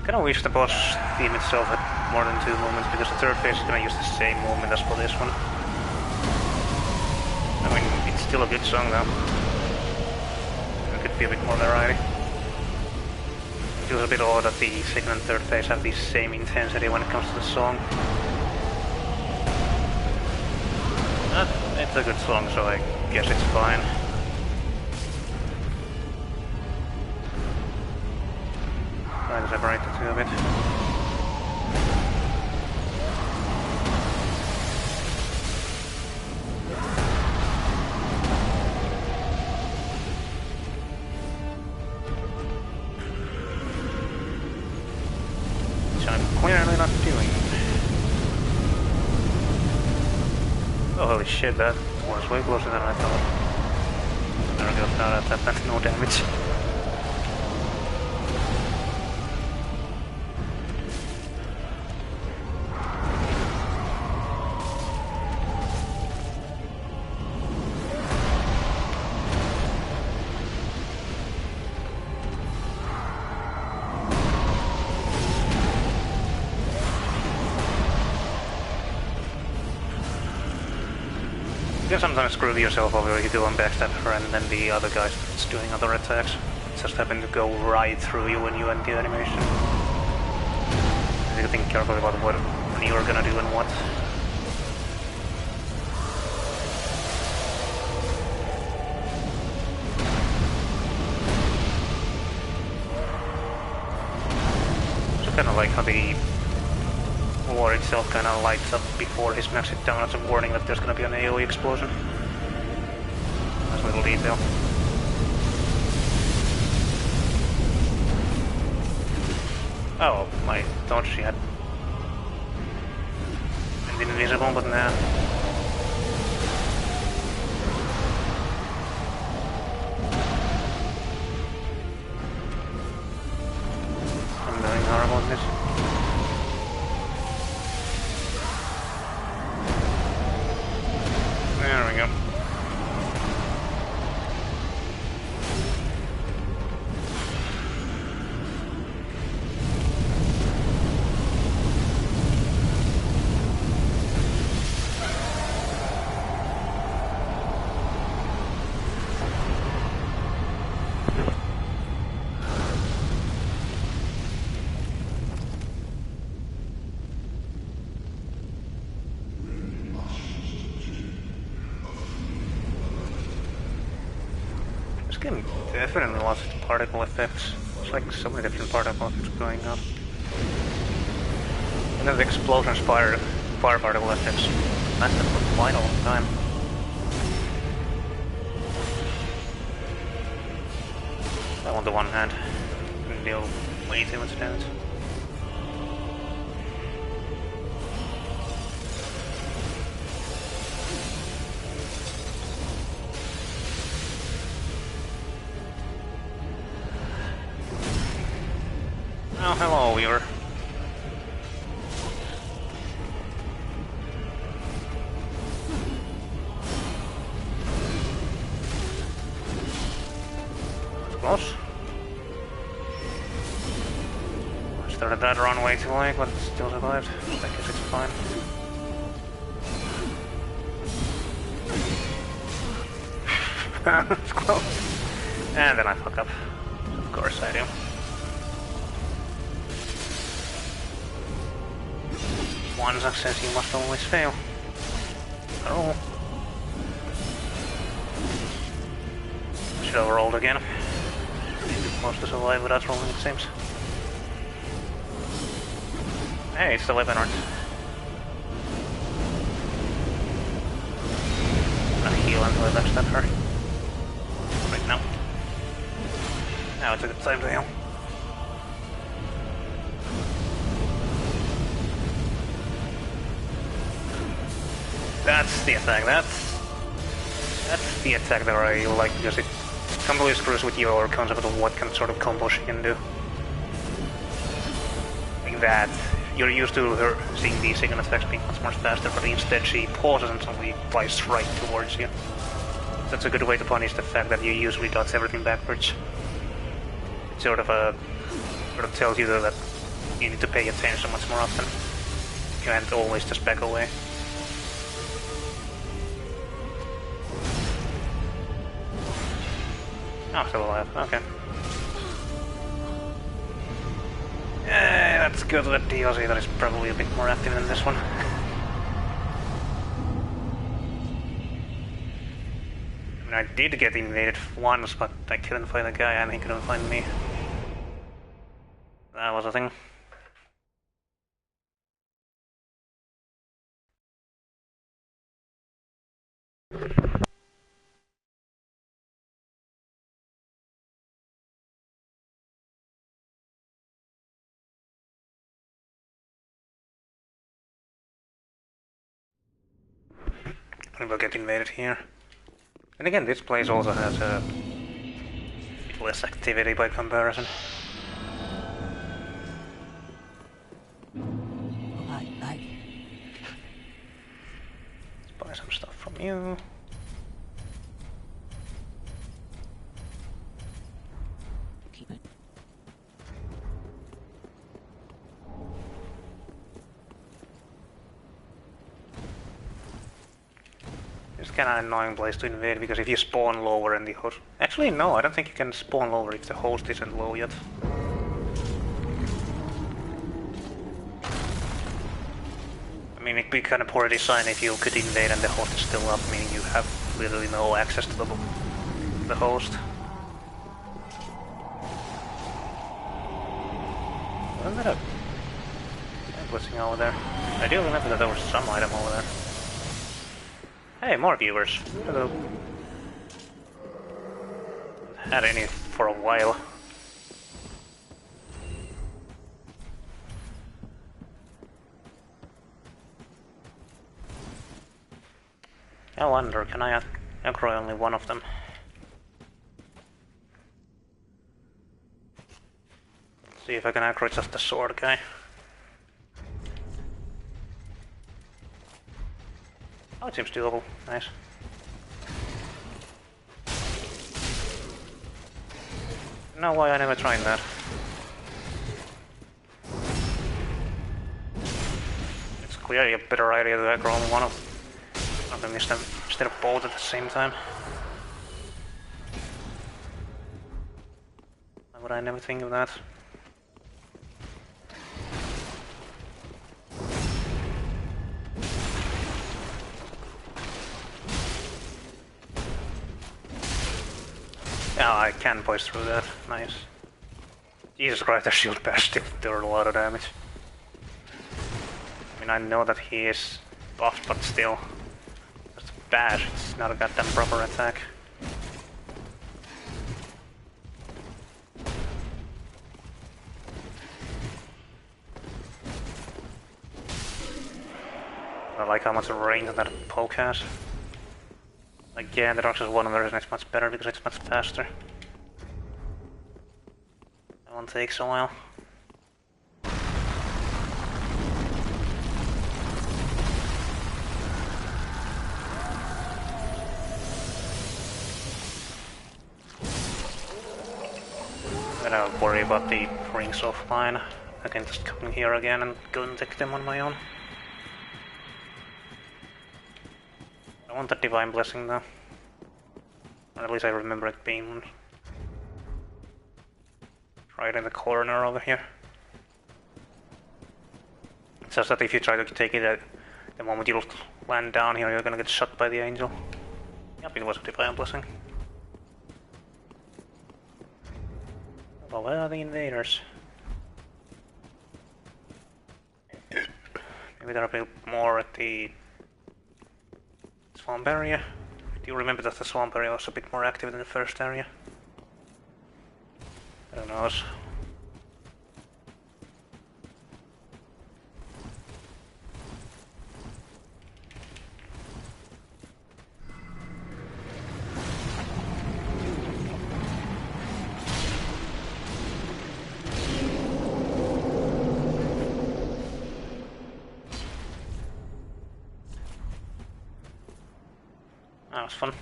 Kinda wish the boss theme itself had more than 2 movements, because the third phase is gonna use the same movement as for this one. I mean, it's still a good song though. There could be a bit more variety. It feels a bit odd that the second and third phase have the same intensity when it comes to the song. But it's a good song, so I guess it's fine. Try to separate the two a bit. Clearly not doing. Oh, holy shit, that was way closer than I thought. There we go, now that meant no damage. You can sometimes screw yourself over if you do one backstab her and then the other guy starts doing other attacks. It just happen to go right through you when you end the animation. You think carefully about what you're gonna do and what. So kinda like how the war itself kind of lights up before he smacks it down as a warning that there's going to be an AoE explosion. Nice little detail. Oh, I thought she had been invisible, but nah. I'm doing horrible at this. There we go. Game definitely lots of particle effects. It's like so many different particle effects going on. And then the explosions fire particle effects lasted for quite a long time. That on the one hand can deal way too much damage. Oh, hello, Weaver. Close. I started that run way too late, but still survived. I guess it's fine. It's close. And then I fuck up. Of course I do. One success, you must always fail. Oh. Should have rolled again. Too close to survive without rolling, it seems. Hey, it's the weapon art. I'm gonna heal until I backstab her. Right now. Now it's a good time to heal. That's the attack, that's the attack that I like, because it completely screws with your concept of what sort of combo she can do. Like that. You're used to her seeing the second attacks being much more faster, but instead she pauses and suddenly flies right towards you. That's a good way to punish the fact that you usually dodge everything backwards. It sort of tells you that you need to pay attention much more often. You can't always just back away. Oh, still alive, okay. Let's go to the DLC that is probably a bit more active than this one. I mean, I did get invaded once, but I couldn't find the guy and he couldn't find me. That was a thing. And we'll get invaded here. And again, this place also has a bit less activity by comparison. Let's buy some stuff from you. Keep it. It's kind of an annoying place to invade because if you spawn lower and the host... Actually, no, I don't think you can spawn lower if the host isn't low yet. I mean, it'd be kind of poor design if you could invade and the host is still up, meaning you have literally no access to the host. Wasn't that a blessing over there? I do remember that there was some item over there. Hey, more viewers. Hello. Haven't had any for a while. I wonder, can I aggro only one of them? Let's see if I can aggro just the sword guy. Oh, it seems doable. Nice. No, why I never tried that. It's clearly a better idea to aggro only one of them instead of both at the same time. Why would I never think of that? Yeah, I can push through that. Nice. Jesus Christ, the shield bash still did a lot of damage. I mean, I know that he is buffed, but still. That's bash, it's not a goddamn proper attack. I like how much range that poke has. Like, yeah, the Roxas 1 version is much better because it's much faster. That one takes a while. I'm gonna worry about the rings offline. I can just come in here again and go and take them on my own. I want that Divine Blessing though. Or at least I remember it being one. Right in the corner over here. It's just that if you try to take it at the moment you land down here, you're gonna get shot by the angel. Yep, it was a Divine Blessing. Well, where are the invaders? Maybe there are a bit more at the swamp area. Do you remember that the swamp area was a bit more active than the first area? I don't know. That was fun.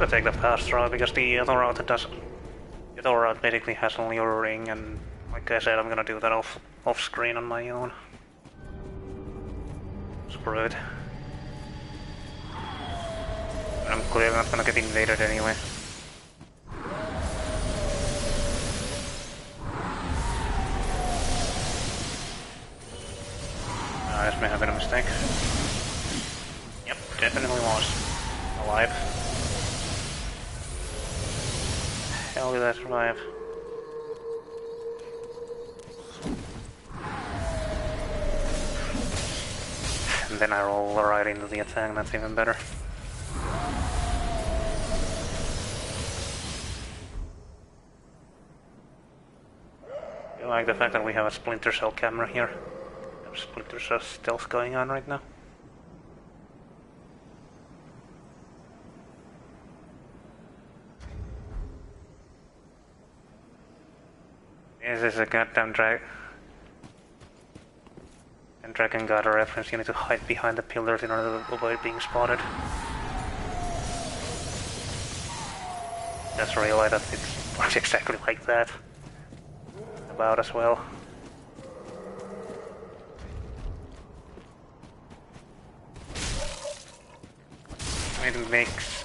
gonna take the fast route because the other route does. The other route basically has only a ring, and like I said, I'm gonna do that off screen on my own. Screw it. I'm clearly not gonna get invaded anyway. This may have been a mistake. Yep, definitely was. Alive. Hell did I survive? And then I roll right into the attack, that's even better. I like the fact that we have a Splinter Cell camera here. Splinter Cell stealth going on right now. This is a goddamn Dragon God reference. You need to hide behind the pillars in order to avoid being spotted. Just realize that it works exactly like that. About as well. It makes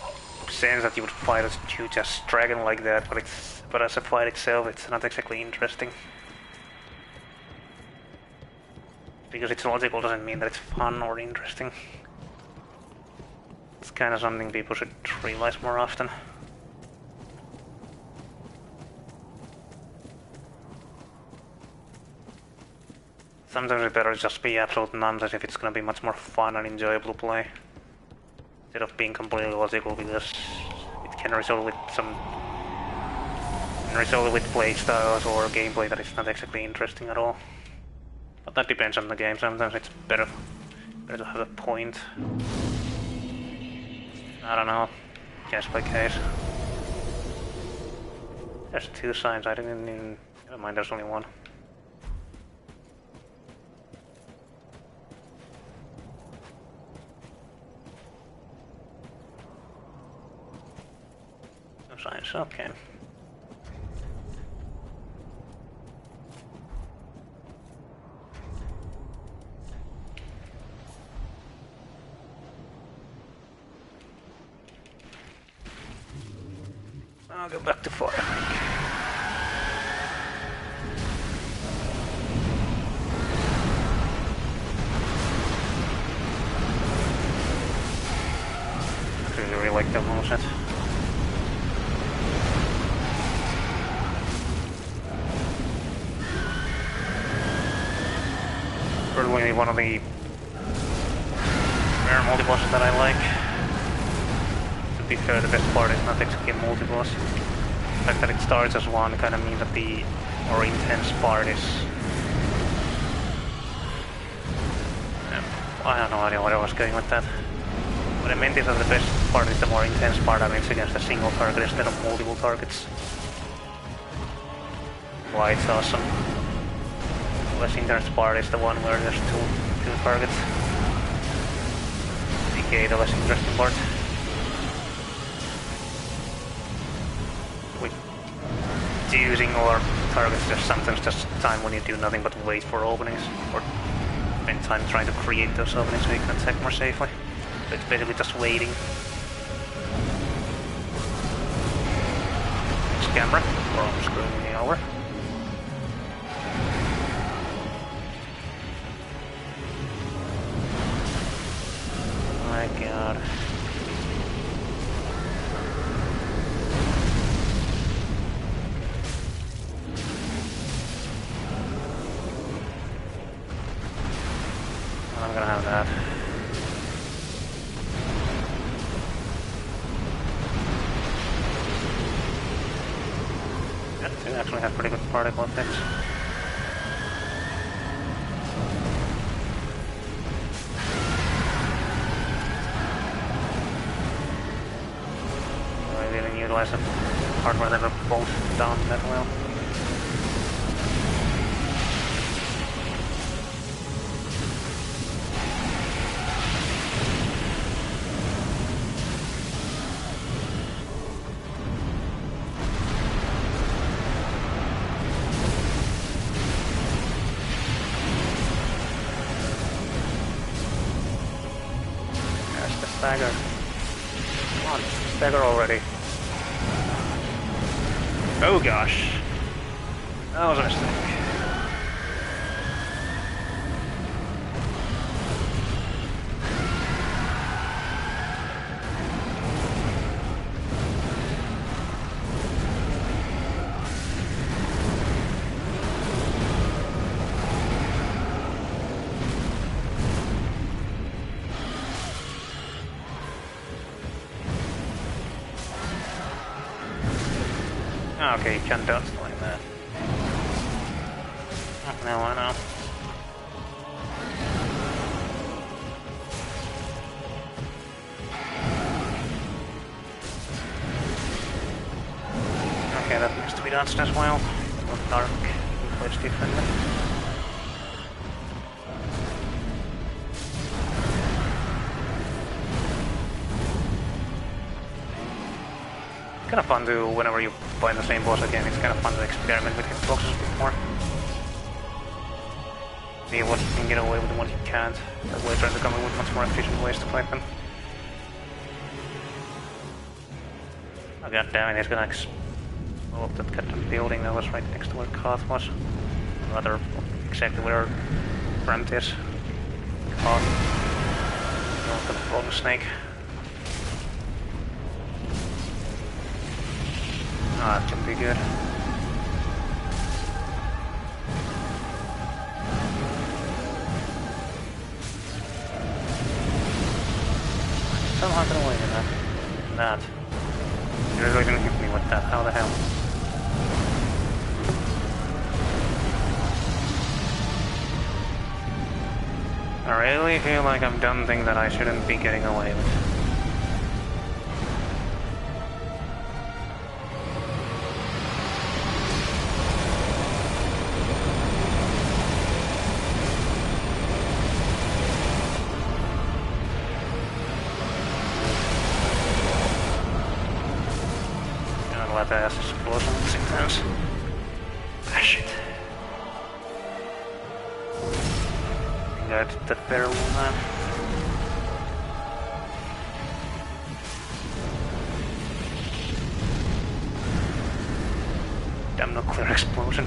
sense that you would fight a huge as dragon like that, but as a fight itself, it's not exactly interesting. Because it's logical doesn't mean that it's fun or interesting. It's kind of something people should realize more often. Sometimes it better just be absolute nonsense if it's gonna be much more fun and enjoyable to play. Instead of being completely logical, because it can result with play styles or gameplay that is not exactly interesting at all. But that depends on the game. Sometimes it's better to have a point. I don't know. Case by case. There's 2 signs. I didn't even. Never mind. There's only 1. Signs, okay. I'll go back to 4. I really like the moveset. Probably one of the rare multi-bosses that I like. To be fair, the best part is not exactly a multi-boss. The fact that it starts as one kind of means that the more intense part is... I have no idea what I was going with that. What I meant is that the best part is the more intense part, I mean it's against a single target instead of multiple targets. Why it's awesome. The less intense part is the one where there's two targets. DK, the less interesting part. With using all targets, there's sometimes just time when you do nothing but wait for openings, or spend time trying to create those openings so you can attack more safely. So it's basically just waiting. This camera, we're almost screwing me over. My god. I'm gonna have that. That two actually have pretty good particle effects. I didn't utilize the hardware that were both down that well. Stagger. Come on, stagger already. Oh gosh. That was a mistake. Okay, you can't dodge like that. Oh, now I know. Okay, that needs to be dodged as well. With Dark Influence Defender. It's kind of fun to, whenever you find the same boss again, it's kind of fun to experiment with hitboxes a bit more. See what you can get away with and what you can't. That way trying to come up with much more efficient ways to fight them. Oh god damn it, he's gonna blow up that goddamn building that was right next to where Koth was. Rather, exactly where Brent is. Koth. You want to blow the snake. Ah, that can be good. Somehow get away with that. You're really gonna hit me with that, how the hell? I really feel like I've done things that I shouldn't be getting away with. That ass explosion at the same time. Ah, shit. I think I did that better one time. Damn nuclear explosion.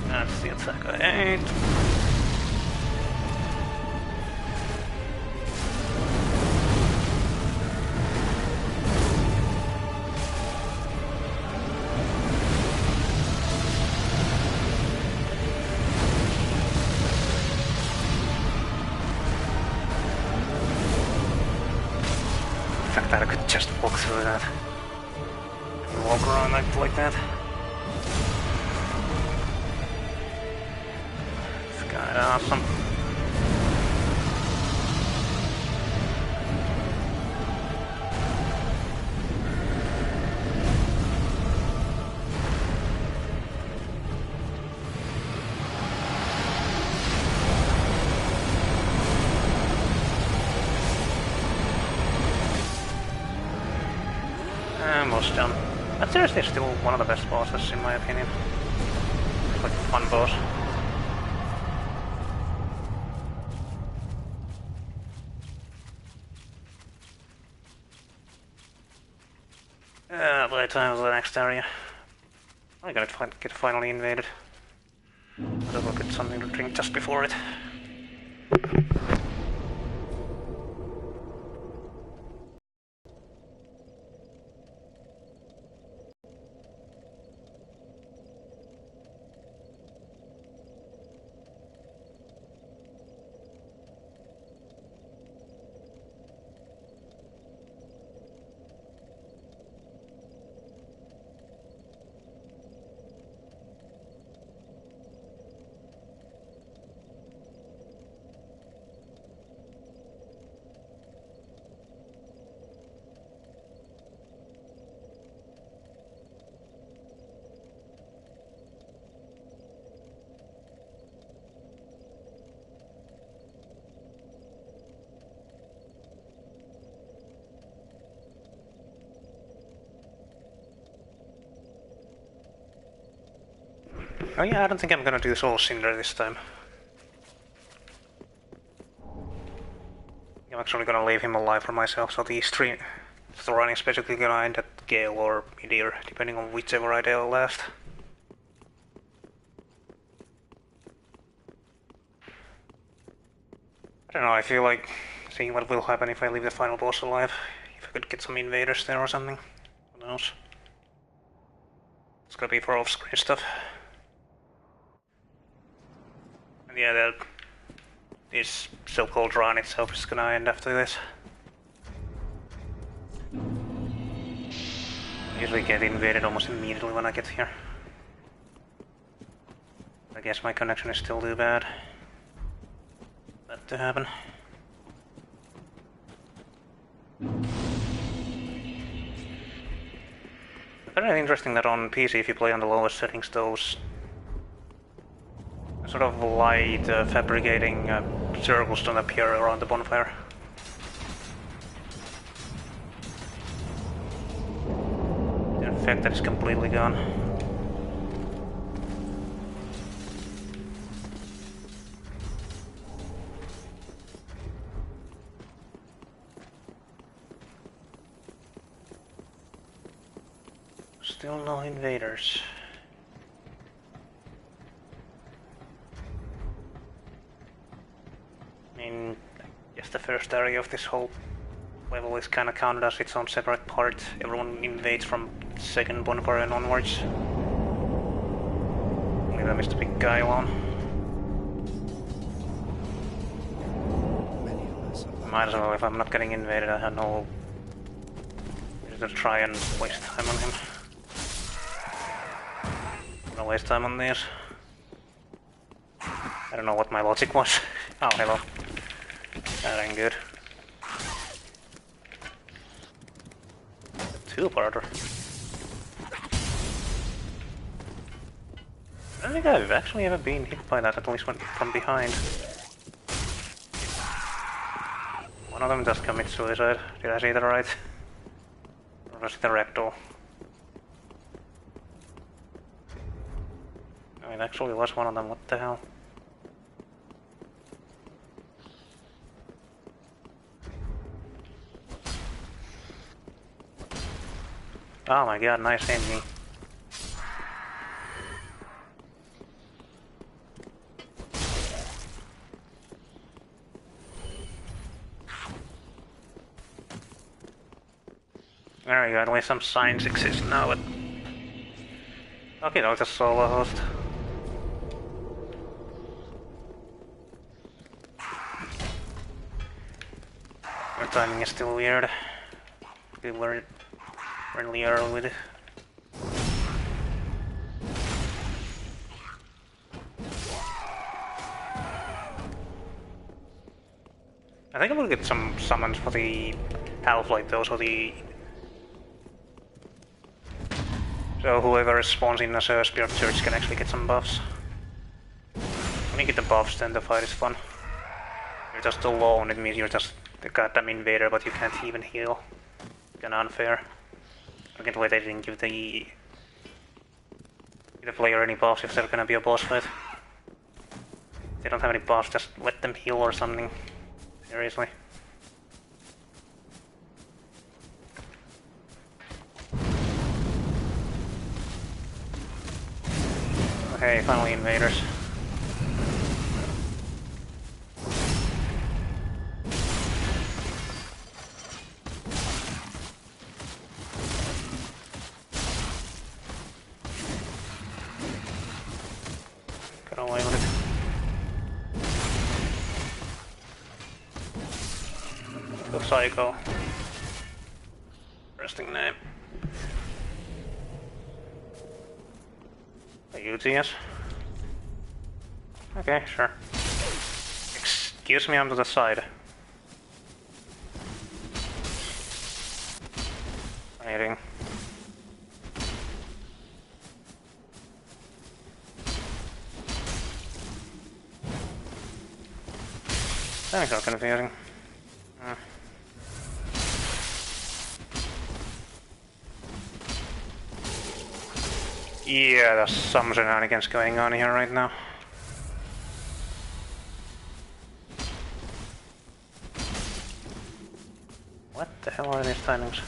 That's the attack I hate. In fact, I could just walk through that. Walk around like that. Awesome. Almost done. But seriously, still one of the best bosses in my opinion. It's like a fun boss. By the time of the next area, I gotta get finally invaded. I'll go get something to drink just before it. Oh yeah, I don't think I'm gonna do Soul Cinder this time. I'm actually gonna leave him alive for myself, so these three... So running specifically gonna end at Gale or Midir, depending on whichever I do last. I don't know, I feel like seeing what will happen if I leave the final boss alive. If I could get some invaders there or something. Who knows? It's gonna be for off-screen stuff. And yeah, this so-called run itself is gonna end after this. I usually get invaded almost immediately when I get here. I guess my connection is still too bad. That to happen. Very interesting that on PC, if you play on the lowest settings, those sort of light fabricating circles don't appear around the bonfire. The effect that is completely gone. Still no invaders. I mean, I guess the first area of this whole level is kinda counted as its own separate part. Everyone invades from second bonfire and onwards. Leave that Mr. Big Guy alone. Might as well, if I'm not getting invaded, I have no reason to try and waste time on him. I'm gonna waste time on this. I don't know what my logic was. Oh, hello. That ain't good. Two-parter. I don't think I've actually ever been hit by that, at least from behind. One of them just commit suicide. Did I see that right? Or was it the ragdoll? No, it actually was one of them, what the hell? Oh my god, nice aim me. There we go, at least some signs exist now, but... Okay, that was a solo host. Your timing is still weird. We were really early with it. I think I will get some summons for the Half-Light though, so whoever spawns in as a Spear of Church can actually get some buffs. When you get the buffs, then the fight is fun. You're just alone, it means you're just the goddamn invader, but you can't even heal. Kinda unfair. I can't wait they didn't give the player any buffs if there's gonna be a boss fight. If they don't have any buffs, just let them heal or something. Seriously. Okay, finally invaders. Got away with it. The Psycho. Interesting name. UTS? Okay, sure. Excuse me, I'm to the side. Waiting. That's so confusing. Yeah, there's some shenanigans going on here right now. What the hell are these timings?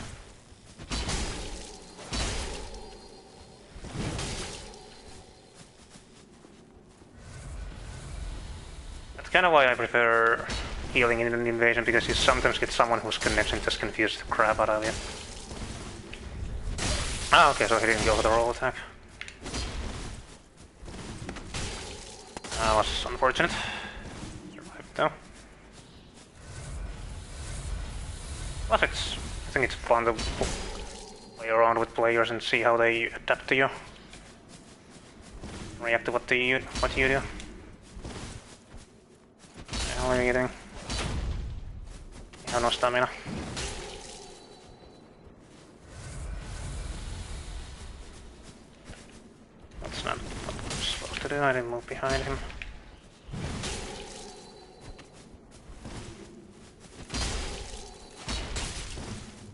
That's kind of why I prefer healing in an invasion, because you sometimes get someone whose connection just confuses the crap out of you. Ah, okay, so he didn't go for the roll attack. That was unfortunate. Survived though. Plus I think it's fun to play around with players and see how they adapt to you. React to what you do. What the hell are you doing? You have no stamina. That's not what I'm supposed to do, I didn't move behind him.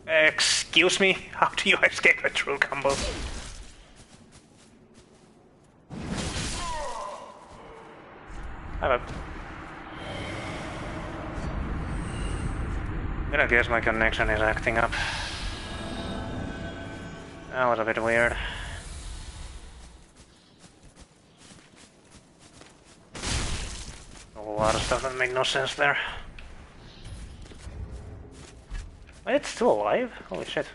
Excuse me? How do you escape a true combo? I'm gonna guess my connection is acting up. That was a bit weird. A lot of stuff that made no sense there. Wait, it's still alive? Holy shit.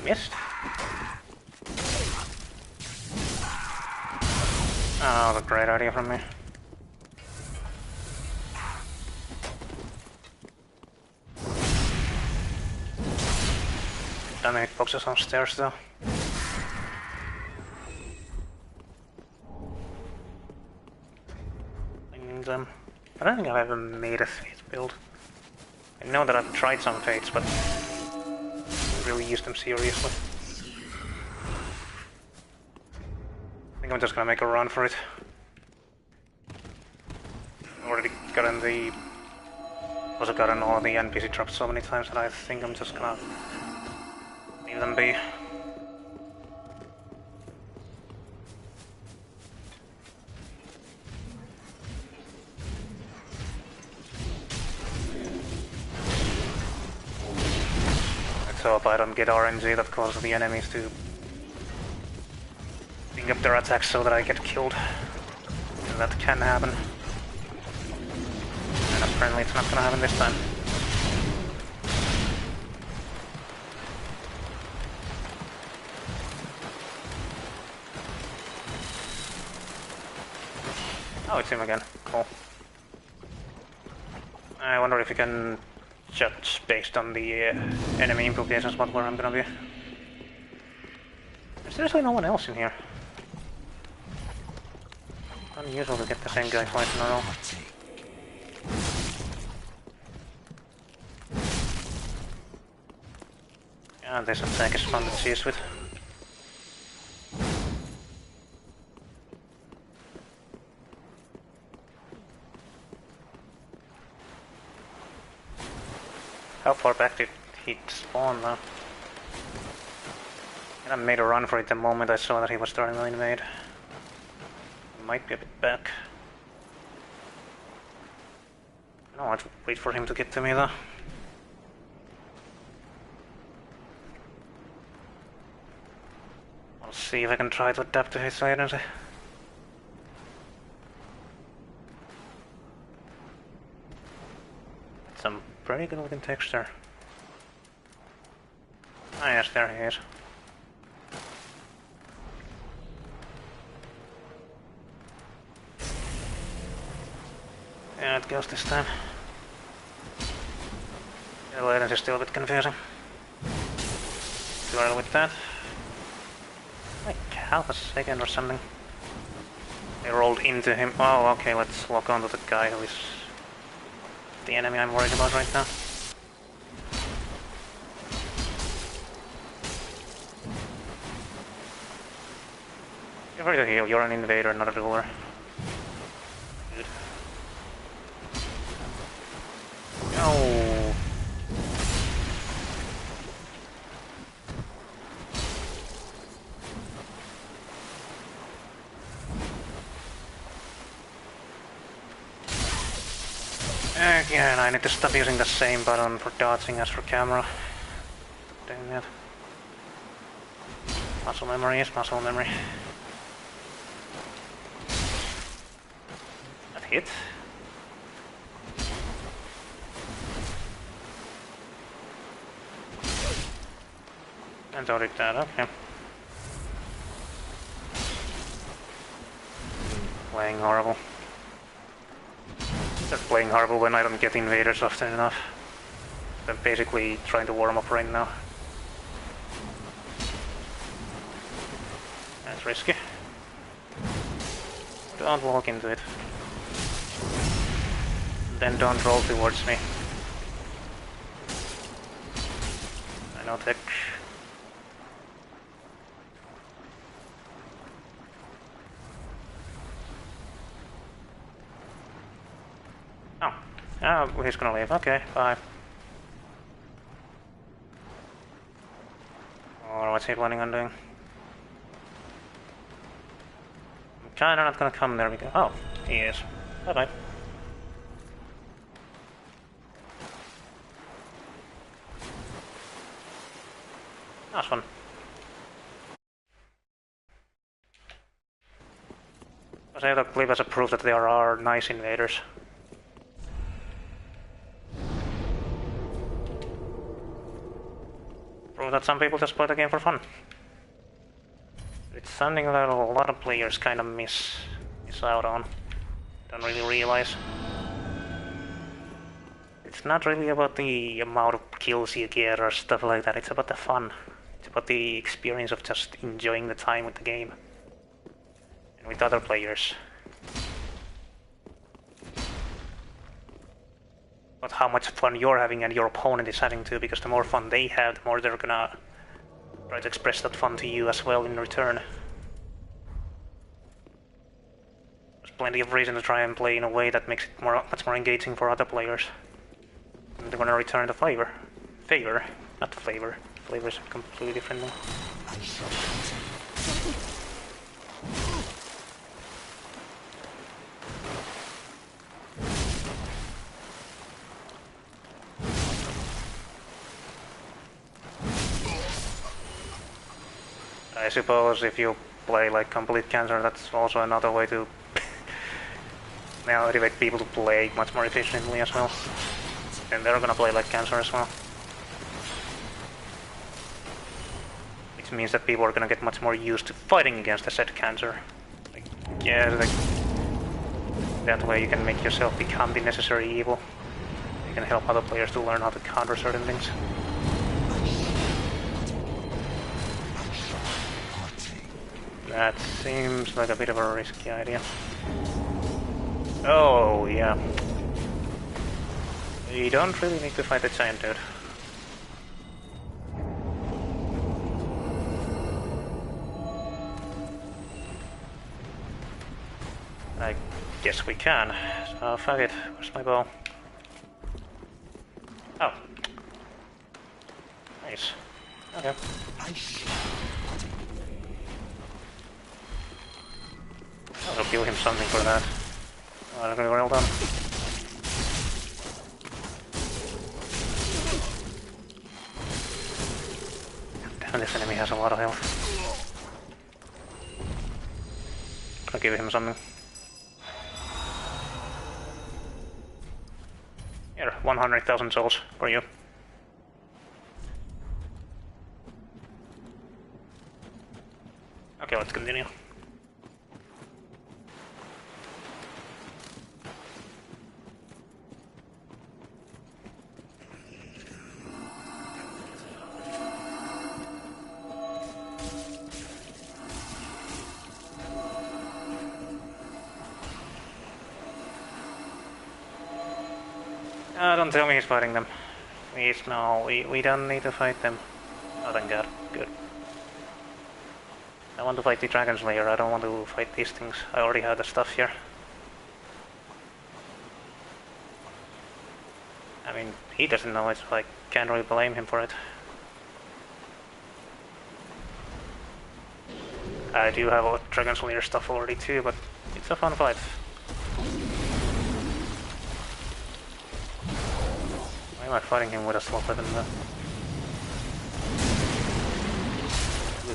Missed? Oh, that was a great idea from me. Damn it, boxes on stairs though. I need them. I don't think I've ever made a Fate build. I know that I've tried some Fates, but really used them seriously. I think I'm just gonna make a run for it. Already also gotten all the NPC drops so many times that I think I'm just gonna leave them be. Let's hope I don't get RNG that causes the enemies to bring up their attacks so that I get killed. And that can happen. And apparently it's not gonna happen this time. Oh, it's him again. Cool. I wonder if you can judge based on the enemy implications what where I'm gonna be. There's seriously no one else in here. Unusual to get the same guy twice in a row. Yeah, this attack is fun to chase with. How far back did he spawn though? And I made a run for it the moment I saw that he was starting to invade. Might be a bit back. No, I'd wait for him to get to me though. I'll see if I can try to adapt to his latency. Some pretty good looking texture. Ah yes, there he is. Yeah, it goes this time. The latency is still a bit confusing. Too early with that. Like half a second or something. They rolled into him. Oh, okay, let's lock onto the guy who is the enemy I'm worried about right now. You're free to heal, you're an invader, not a ruler. No. Again, I need to stop using the same button for dodging as for camera. Dang it. Muscle memory is muscle memory. That hit. And so did that, okay. Playing horrible. Just playing horrible when I don't get invaders often enough. I'm basically trying to warm up right now. That's risky. Don't walk into it. Then don't roll towards me. I know tech. Oh, he's gonna leave. Okay, bye. Or what's he planning on doing? I'm kinda not gonna come there because... Oh, he is. Bye-bye. Nice one. I say that clip as a proof that there are nice invaders. Prove that some people just play the game for fun. It's something that a lot of players kind of miss out on. Don't really realize. It's not really about the amount of kills you get or stuff like that, it's about the fun. It's about the experience of just enjoying the time with the game. And with other players. Not how much fun you're having and your opponent is having too, because the more fun they have, the more they're gonna try to express that fun to you as well in return. There's plenty of reason to try and play in a way that makes it much more engaging for other players. And they're gonna return the favor. Favor, not flavor. Flavor is a completely different thing. I suppose if you play like Complete Cancer, that's also another way to motivate people to play much more efficiently as well. And they're gonna play like Cancer as well. Which means that people are gonna get much more used to fighting against the said Cancer. Like, yeah, like, that way you can make yourself become the necessary evil. You can help other players to learn how to counter certain things. That seems like a bit of a risky idea. Oh, yeah. You don't really need to fight the giant dude. I guess we can. So fuck it. Where's my bow? Oh. Nice. Okay. I'll give him something for that. Oh, okay, well done. Damn, this enemy has a lot of health. I'll give him something. Here, 100,000 souls for you. Okay, let's continue. Don't tell me he's fighting them. We don't need to fight them. Oh, thank God. Good. I want to fight the Dragon Slayer, I don't want to fight these things. I already have the stuff here. I mean, he doesn't know it, so I can't really blame him for it. I do have a Dragon Slayer stuff already too, but it's a fun fight. Why am I fighting him with a slot weapon though?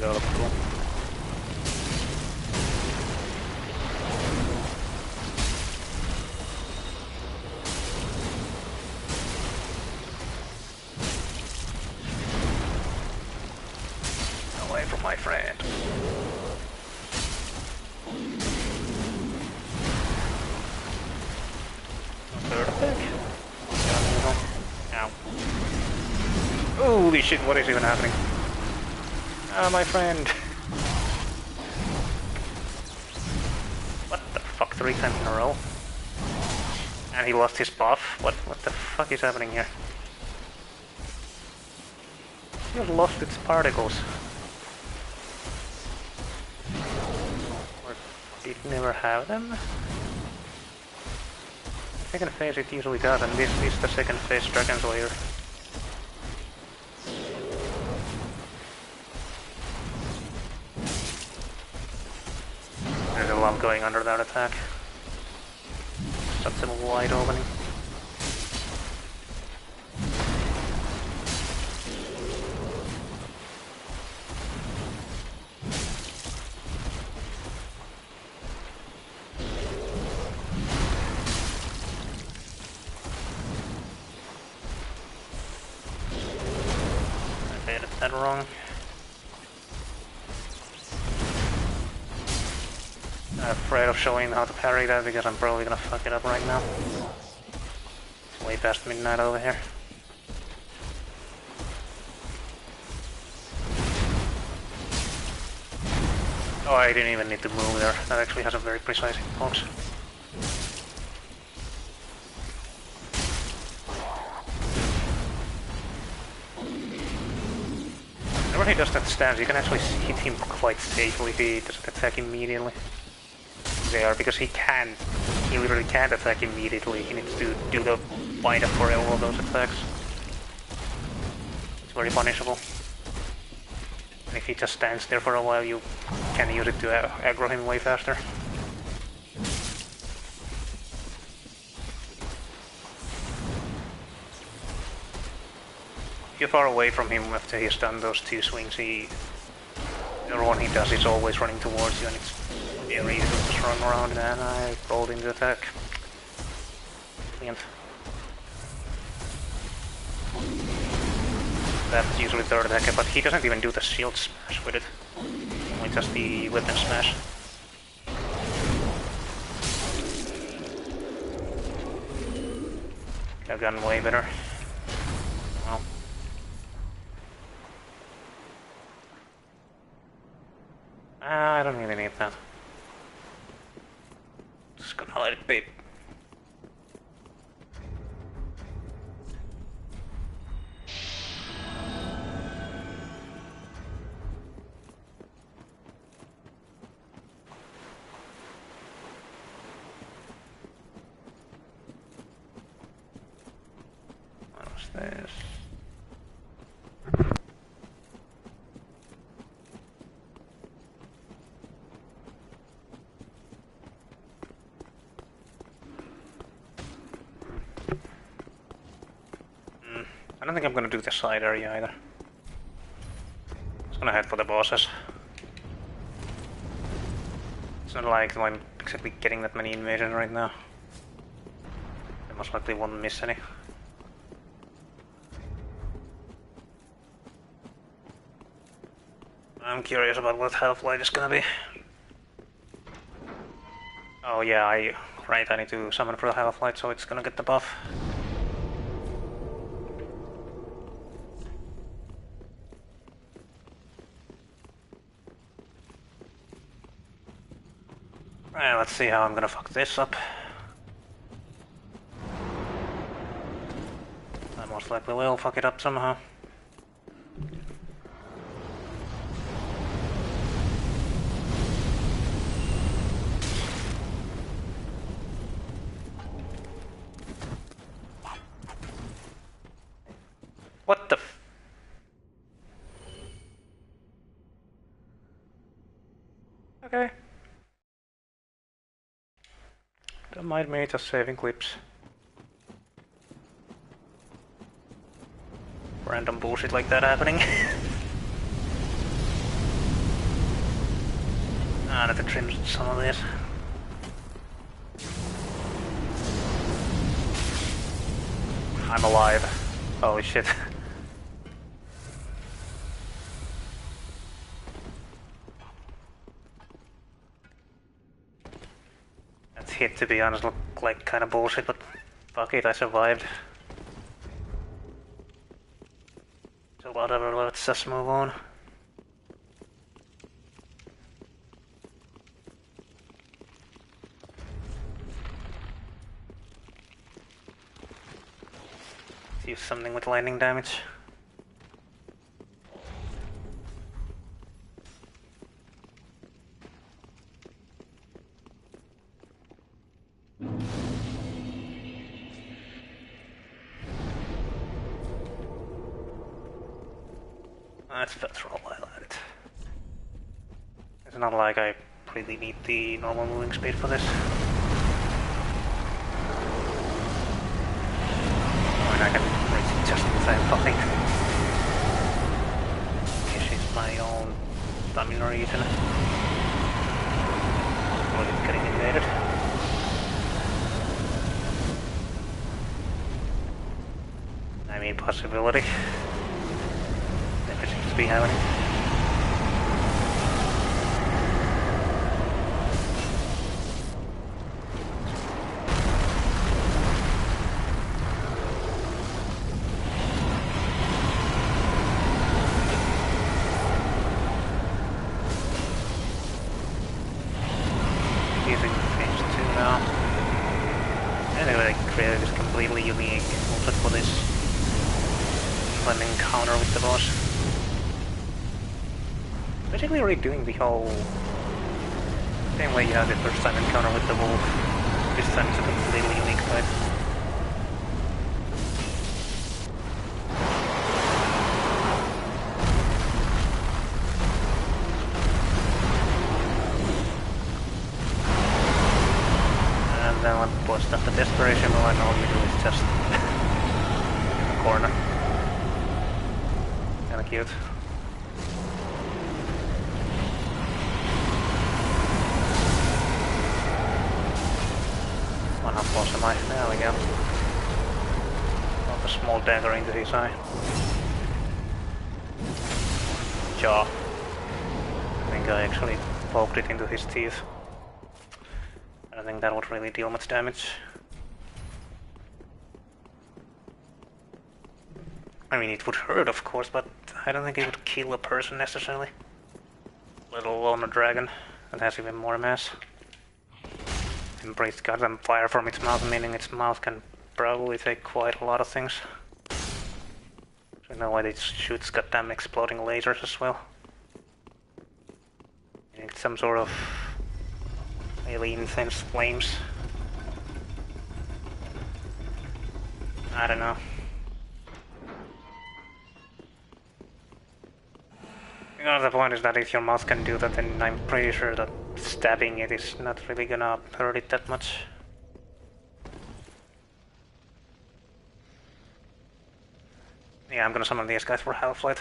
That looks cool. Away from my friend. Third attack. Ow. Holy shit, what is even happening? Ah, my friend. What the fuck, 3 times in a row? And he lost his buff? What the fuck is happening here? He lost its particles. Or did it never have them? Second phase it usually does, and this is the second phase Dragon Slayer. There's a lot going under that attack. Such a wide opening. That wrong. I'm afraid of showing how to parry that because I'm probably gonna fuck it up right now. It's way past midnight over here. Oh, I didn't even need to move there. That actually has a very precise hitbox. Whenever he does that stance, you can actually hit him quite safely if he doesn't attack immediately. There, because he literally can't attack immediately. He needs to do the wind up for all of those attacks. It's very punishable. And if he just stands there for a while, you can use it to aggro him way faster. If you're far away from him after he's done those 2 swings, the one he does is always running towards you, and it's very easy to just run around, and I rolled into attack. Brilliant. That's usually third attack, but he doesn't even do the shield smash with it. Only just the weapon smash. Could have gotten way better. Well. I don't really need that. Just gonna let it be. What was this? I don't think I'm gonna do the side area either. Just gonna head for the bosses. It's not like I'm exactly getting that many invasions right now. I most likely won't miss any. I'm curious about what Half-Light is gonna be. Oh yeah, I need to summon for the Half-Light, so it's gonna get the buff. Right, let's see how I'm gonna fuck this up. I most likely will fuck it up somehow. Okay. Don't mind me just saving clips. Random bullshit like that happening. I need to trim some of this. I'm alive. Holy shit. That hit, to be honest, looked like kinda bullshit, but fuck it, I survived. So whatever, let's just move on. Let's use something with lightning damage. That's petrol, I like it. It's not like I really need the normal moving speed for this. I mean, I can reach it just in time, fucking. This is my own stamina region. Or it's getting invaded. I mean, possibility. Never seems to be happening. Using phase 2 now. Anyway, the creative is completely unique. Also for this fun encounter with the boss. Basically redoing the whole same way you had the first time encounter with the wolf. This time it's a completely unique fight. And then when boss does the desperation move, and all you do is just in the corner. Kinda cute. How close am I? There we go. Got a small dagger into his eye. Jaw. I think I actually poked it into his teeth. I don't think that would really deal much damage. I mean, it would hurt, of course, but I don't think it would kill a person necessarily. Let alone a dragon that has even more mass. And breathes goddamn fire from its mouth, meaning its mouth can probably take quite a lot of things. So you know why it shoots goddamn exploding lasers as well. It's some sort of really intense flames. I don't know. You know, the point is that if your mouth can do that, then I'm pretty sure that stabbing it is not really gonna hurt it that much. Yeah, I'm gonna summon these guys for Half-Light.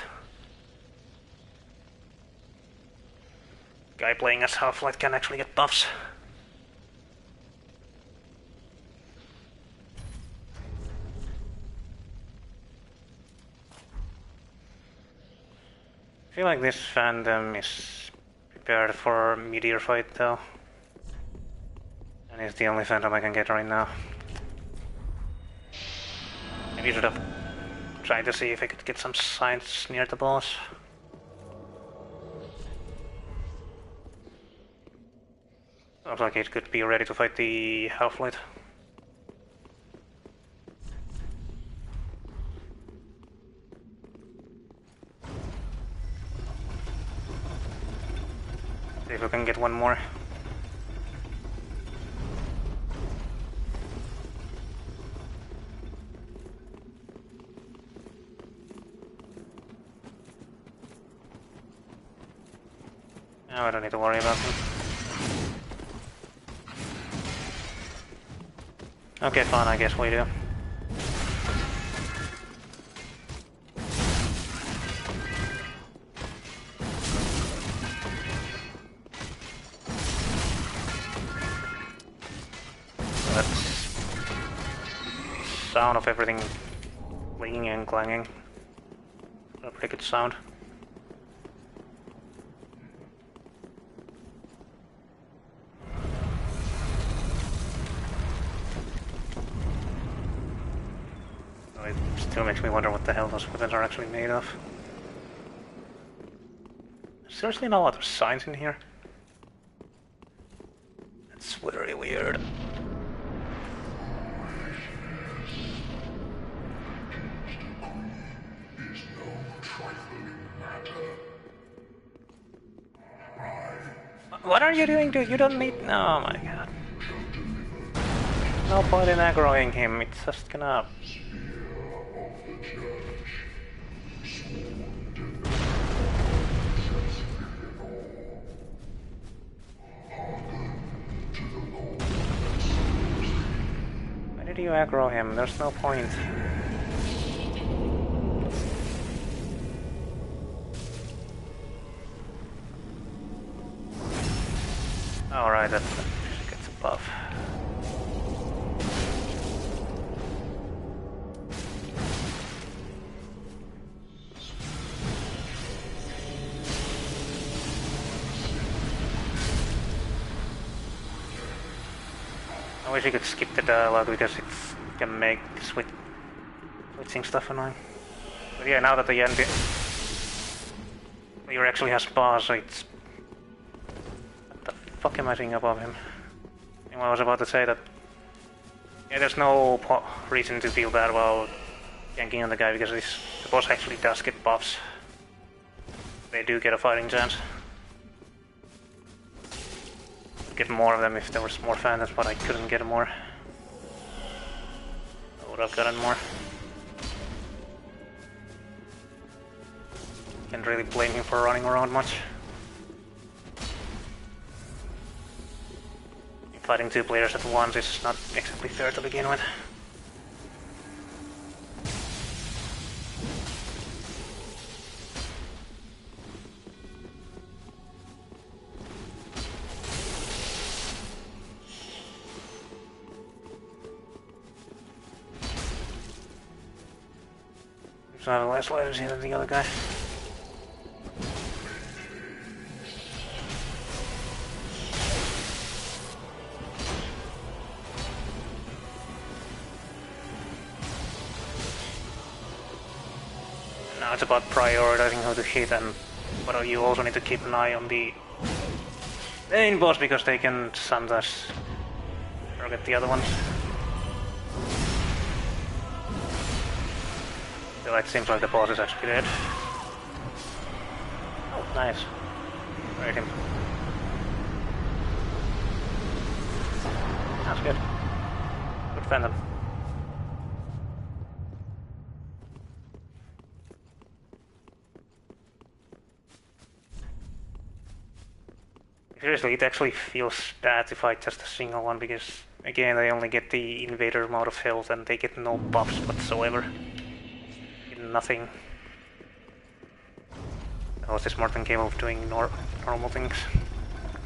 Guy playing as Half-Light can actually get buffs. I feel like this fandom is prepared for a meteor fight though. And it's the only fandom I can get right now. Maybe I should have tried to see if I could get some signs near the boss. Looks like it could be ready to fight the Half-Light. See if we can get one more. No, I don't need to worry about them. Okay, fine, I guess we do. That's sound of everything clicking and clanging. A pretty good sound. It still makes me wonder what the hell those weapons are actually made of. Seriously, no other signs in here? That's very weird. What are you doing, dude? You don't need... Oh my god. No point in aggroing him, it's just gonna... Why did you aggro him? There's no point. Alright, that gets a buff. I wish you could skip the dialogue because it can make switching stuff annoying. But yeah, now that the end you're actually has boss, so it's... What the fuck am I seeing above him? Anyway, I was about to say that... Yeah, there's no reason to feel bad about ganking on the guy because the boss actually does get buffs. They do get a fighting chance. Get more of them if there was more phantoms, but I couldn't get more. I would have gotten more. Can't really blame him for running around much. Fighting two players at once is not exactly fair to begin with. So I have less latency than the other guy. Now it's about prioritizing how to hit, and but you also need to keep an eye on the main boss because they can sometimes target the other ones. So it seems like the boss is actually dead. Oh, nice. Right him. That's good. Good Phantom. Seriously, it actually feels bad to fight just a single one because, again, they only get the invader amount of health and they get no buffs whatsoever. Nothing. The host is more than capable of doing normal things.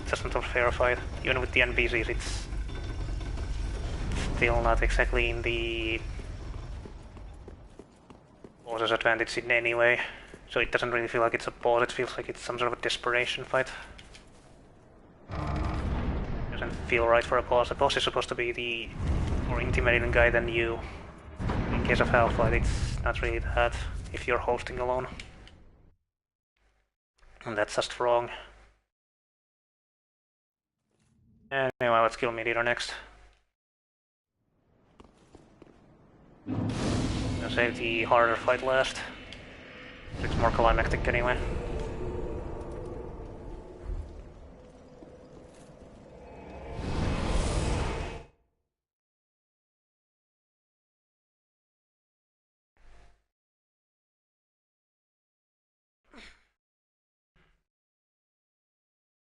It doesn't have fair fight. Even with the NPCs, it's still not exactly in the boss's advantage in any way. So it doesn't really feel like it's a boss, it feels like it's some sort of a desperation fight. Doesn't feel right for a boss. A boss is supposed to be the more intimidating guy than you. In case of Half-Life, it's not really that if you're hosting alone. And that's just wrong. Anyway, let's kill Meat-Eater next. I'll save the harder fight last. It's more climactic anyway.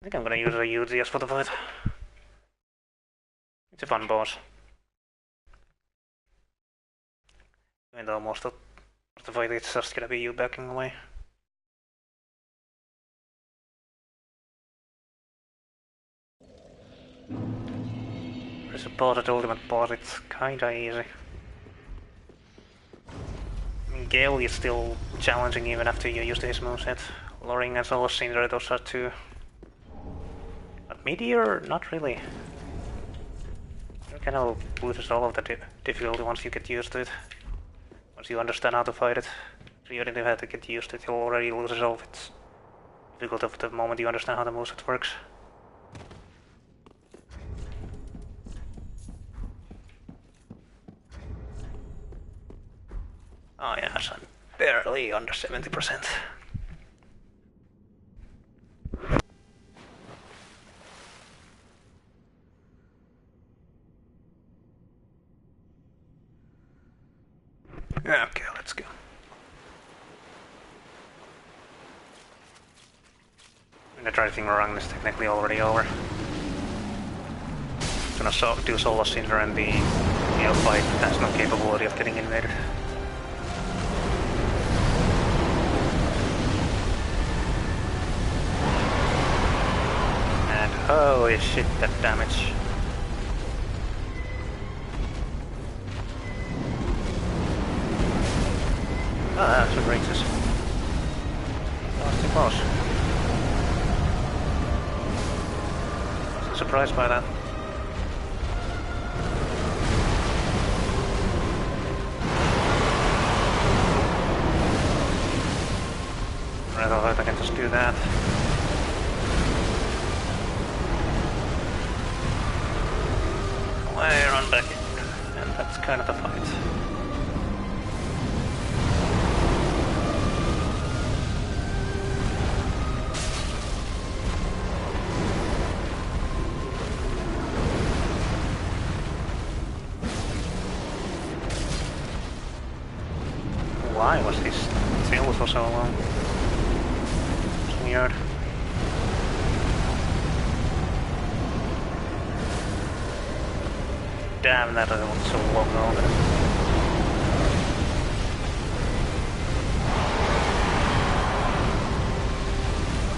I think I'm gonna use a UGS for the fight. It's a fun boss. Even though most of the fight it's just gonna be you backing away. I suppose at ultimate boss it's kinda easy. I mean, Gale is still challenging even after you use his moveset. Loring as well as Syndra, those are two. But Meteor, not really. You kind of loses all of the difficulty once you get used to it. Once you understand how to fight it. So you don't even have to get used to it, you'll already lose all of its difficulty of the moment you understand how the moveset works. Oh yes, I'm barely under 70%. Okay, let's go. The driving run is technically already over. Gonna do solo Syndra and the Gale fight has no capability of getting invaded. And holy shit, that damage. Oh, that's what breaks us. That's too close. So surprised by that. I thought I can just do that. Away, run back. And that's kind of the fight. Why was his tail for so long? It's weird. Damn, that was so long over.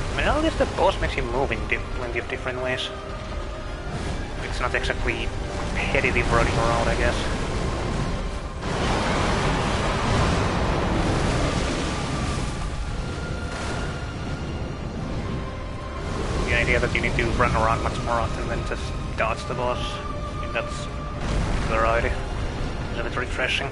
I mean, at least the boss makes you move in plenty of different ways. It's not exactly heavily running around, I guess. The idea that you need to run around much more often than just dodge the boss, I mean, that's variety. It's a bit refreshing.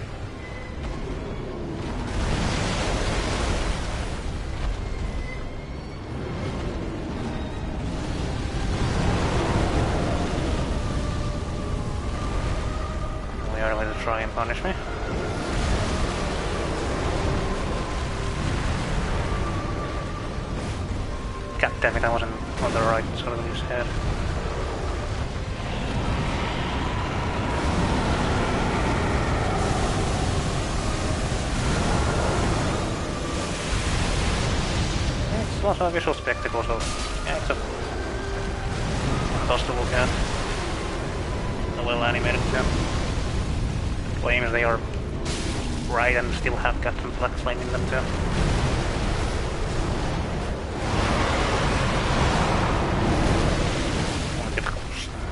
We are going to try and punish me. God damn it, I wasn't on the right side of his head. It's also a visual spectacle, so yeah, it's a fun to look at. So well animated too. The flames, they are bright and still have got some black flame in them too.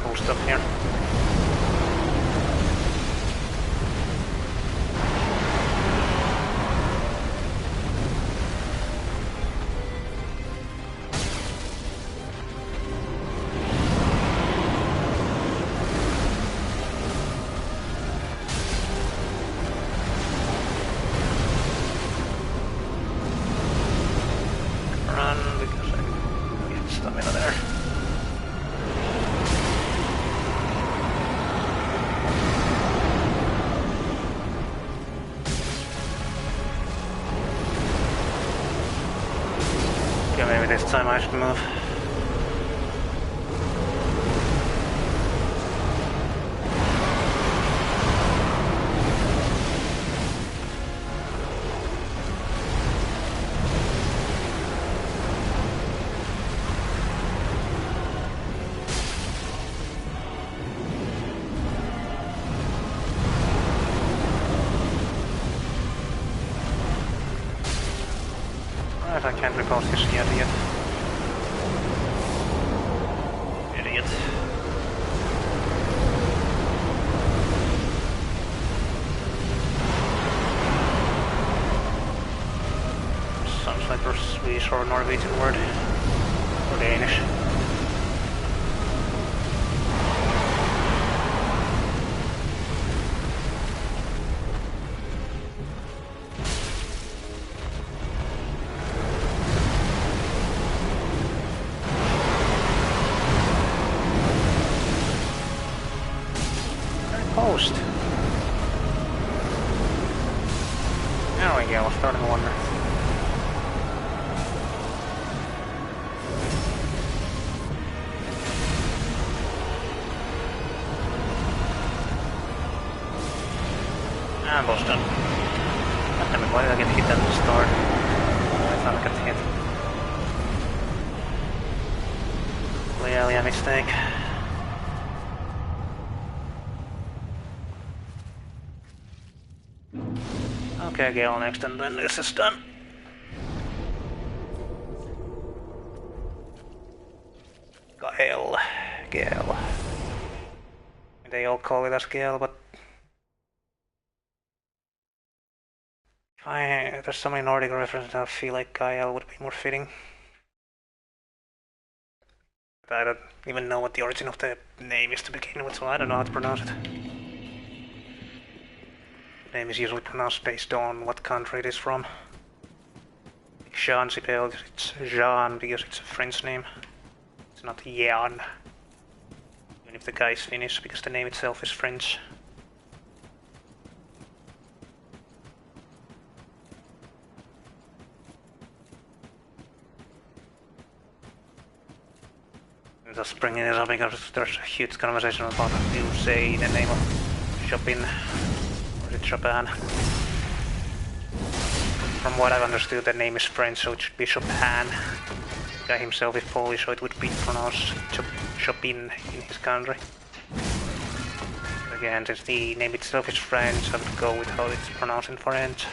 Cool stuff here. Run, because I get stamina there. Okay, maybe this time I should move. I can't recall his yet. Idiot. Sounds like a Swedish or Norwegian word. Or Danish. Post. There we go, starting to wonder. And boss done. God damn it, why did I get hit at the start? I thought I got hit. Clearly a mistake. Okay, Gale next, and then this is done. Gale. They all call it as Gale, but there's so many Nordic references, I feel like Gael would be more fitting. But I don't even know what the origin of the name is to begin with, so I don't know how to pronounce it. The name is usually pronounced based on what country it is from. Like Jean Sibel, it's Jean because it's a French name. It's not Jan. Even if the guy is Finnish, because the name itself is French. I'm just bringing it up because there's a huge conversation about how you say the name of Chopin. Or is it Chopin? From what I've understood, the name is French, so it should be Chopin. The guy himself is Polish, so it would be pronounced Chopin in his country. But again, since the name itself is French, I would go with how it's pronounced in French.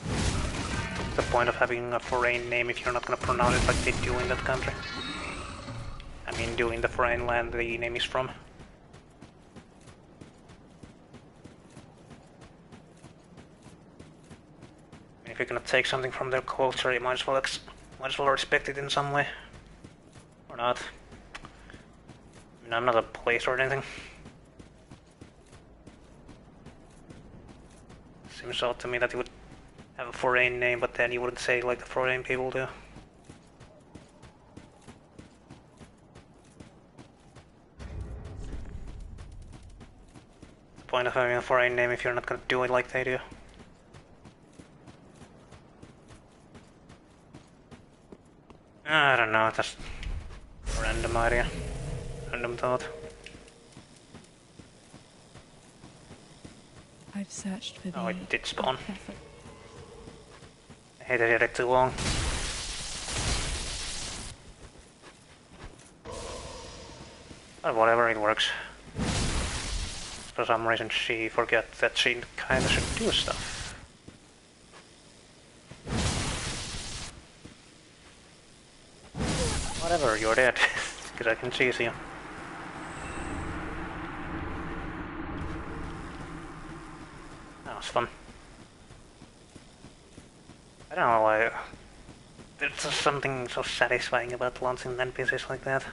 What's the point of having a foreign name if you're not gonna pronounce it like they do in that country? I mean, in the foreign land the name is from. If you're gonna take something from their culture, you might as well respect it in some way, or not. I mean, I'm not a place or anything. Seems odd to me that you would have a foreign name, but then you wouldn't say it like the foreign people do. What's the point of having a foreign name if you're not gonna do it like they do? I don't know, just a random idea. Random thought. I've searched for the... Oh, it did spawn. I hate it here too long. But whatever, it works. For some reason she forgot that she kinda should do stuff. Whatever, you're dead, because I can chase you. That was fun. I don't know why. There's just something so satisfying about launching NPCs like that.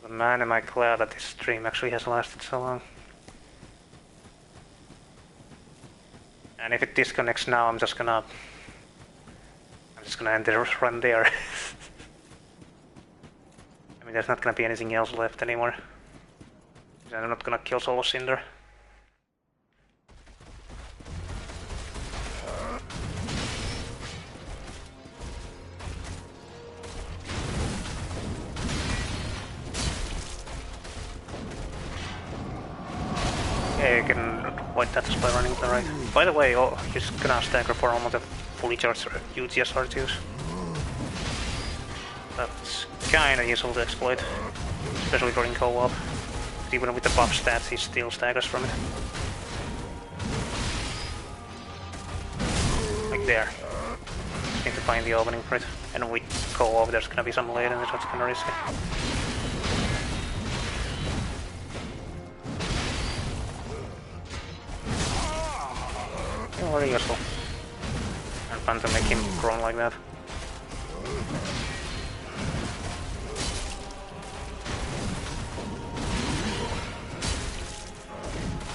But man, am I glad that this stream actually has lasted so long. And if it disconnects now, I'm just gonna end the run there. I mean, there's not gonna be anything else left anymore. I'm not gonna kill Solo Cinder. Yeah, you can avoid that just by running to the right. By the way, you're gonna stagger for almost a fully charged UGS R2s. That's kinda useful to exploit, especially during co-op. Even with the buff stats, he still staggers from it. Like, There. Just need to find the opening for it. And if we go over, there's gonna be some latency, so it's kinda risky. Very useful. And fun to make him groan like that.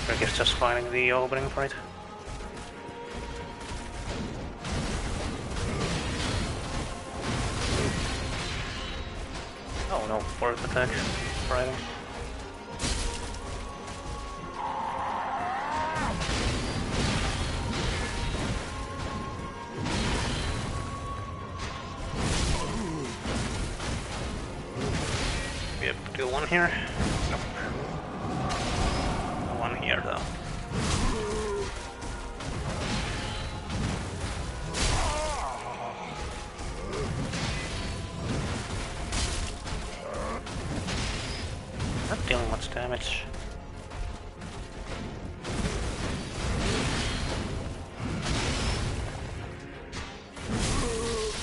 I guess just finding the opening for it. Oh no, fourth attack. Surprising. Be able to do one here. Nope. One here though. Not dealing much damage.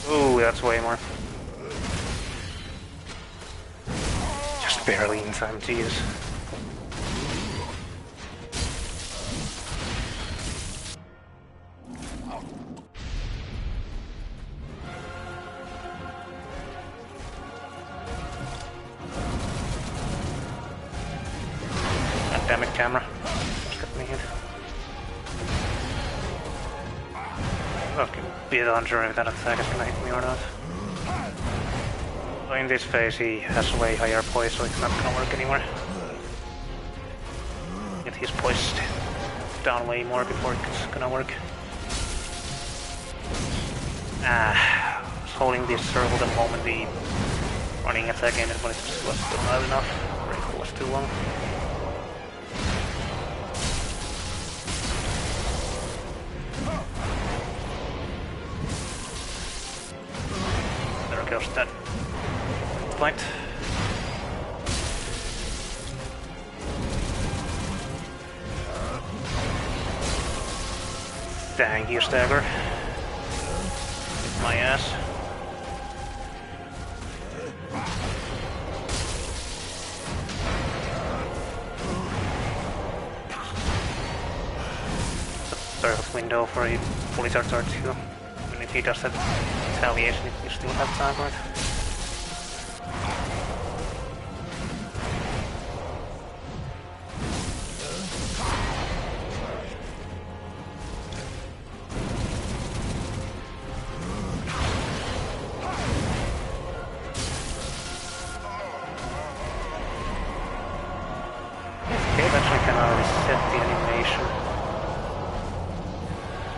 Ooh, that's way more. Just barely in time to use. Damn it, camera. Just got me hit. Okay, be unsure if that attack is gonna hit me or not. So in this phase he has way higher poise, so it's not gonna work anymore. Get his poise down way more before it's gonna work. I was holding this circle the moment the running attack ended, but it just was still not enough. Break was too long. There goes that flight. Thank you, Stagger. Hit my ass. Perfect window for a fully charged R2. And if he does that retaliation, you still have time for it.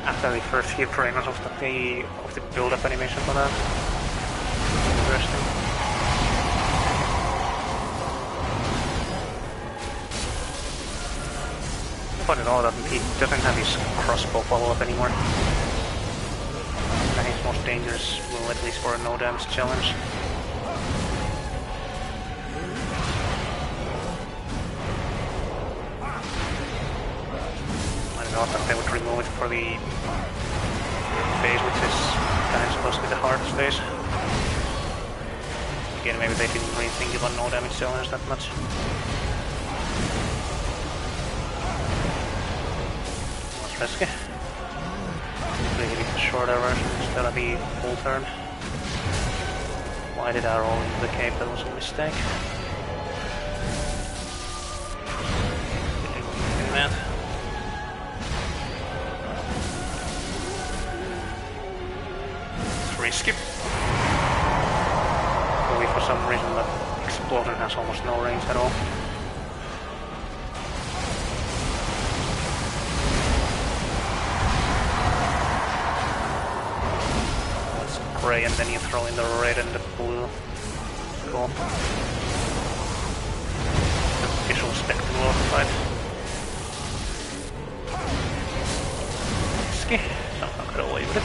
After the first few frames of the build-up animation for that. Interesting. Funny though that he doesn't have his crossbow follow-up anymore. And his most dangerous will at least for a no damage challenge. I thought they would remove it for the phase, which is kind of supposed to be the hardest phase. Again, maybe they didn't really think about no damage challenge that much. That's risky. Really the shorter version instead of the full turn. Why did I roll into the cave? That was a mistake. Didn't that. Skip. Only for some reason that explosion has almost no range at all. That's gray and then you throw in the red and the blue. Cool. The visual spectacle of the fight. Risky. Somehow got away with it.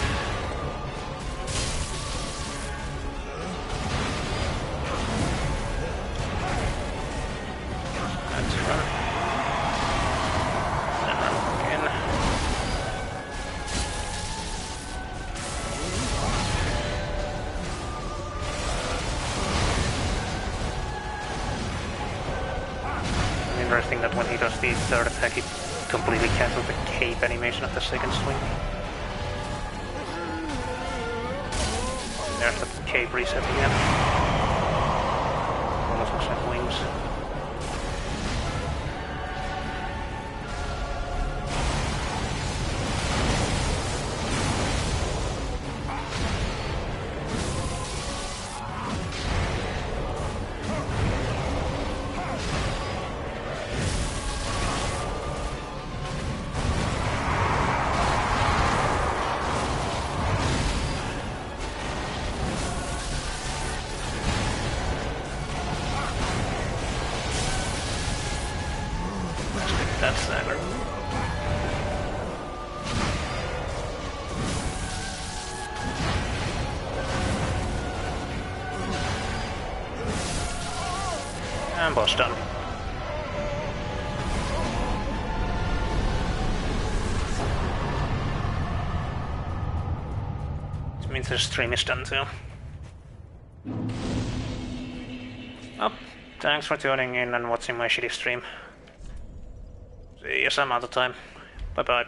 interesting that when he does the third attack, he completely cancels the cape animation of the second swing. There's the cape reset again. Almost looks like wings. That's dagger. And boss done. Which means the stream is done too. Well, thanks for tuning in and watching my shitty stream. See you some other time. Bye bye.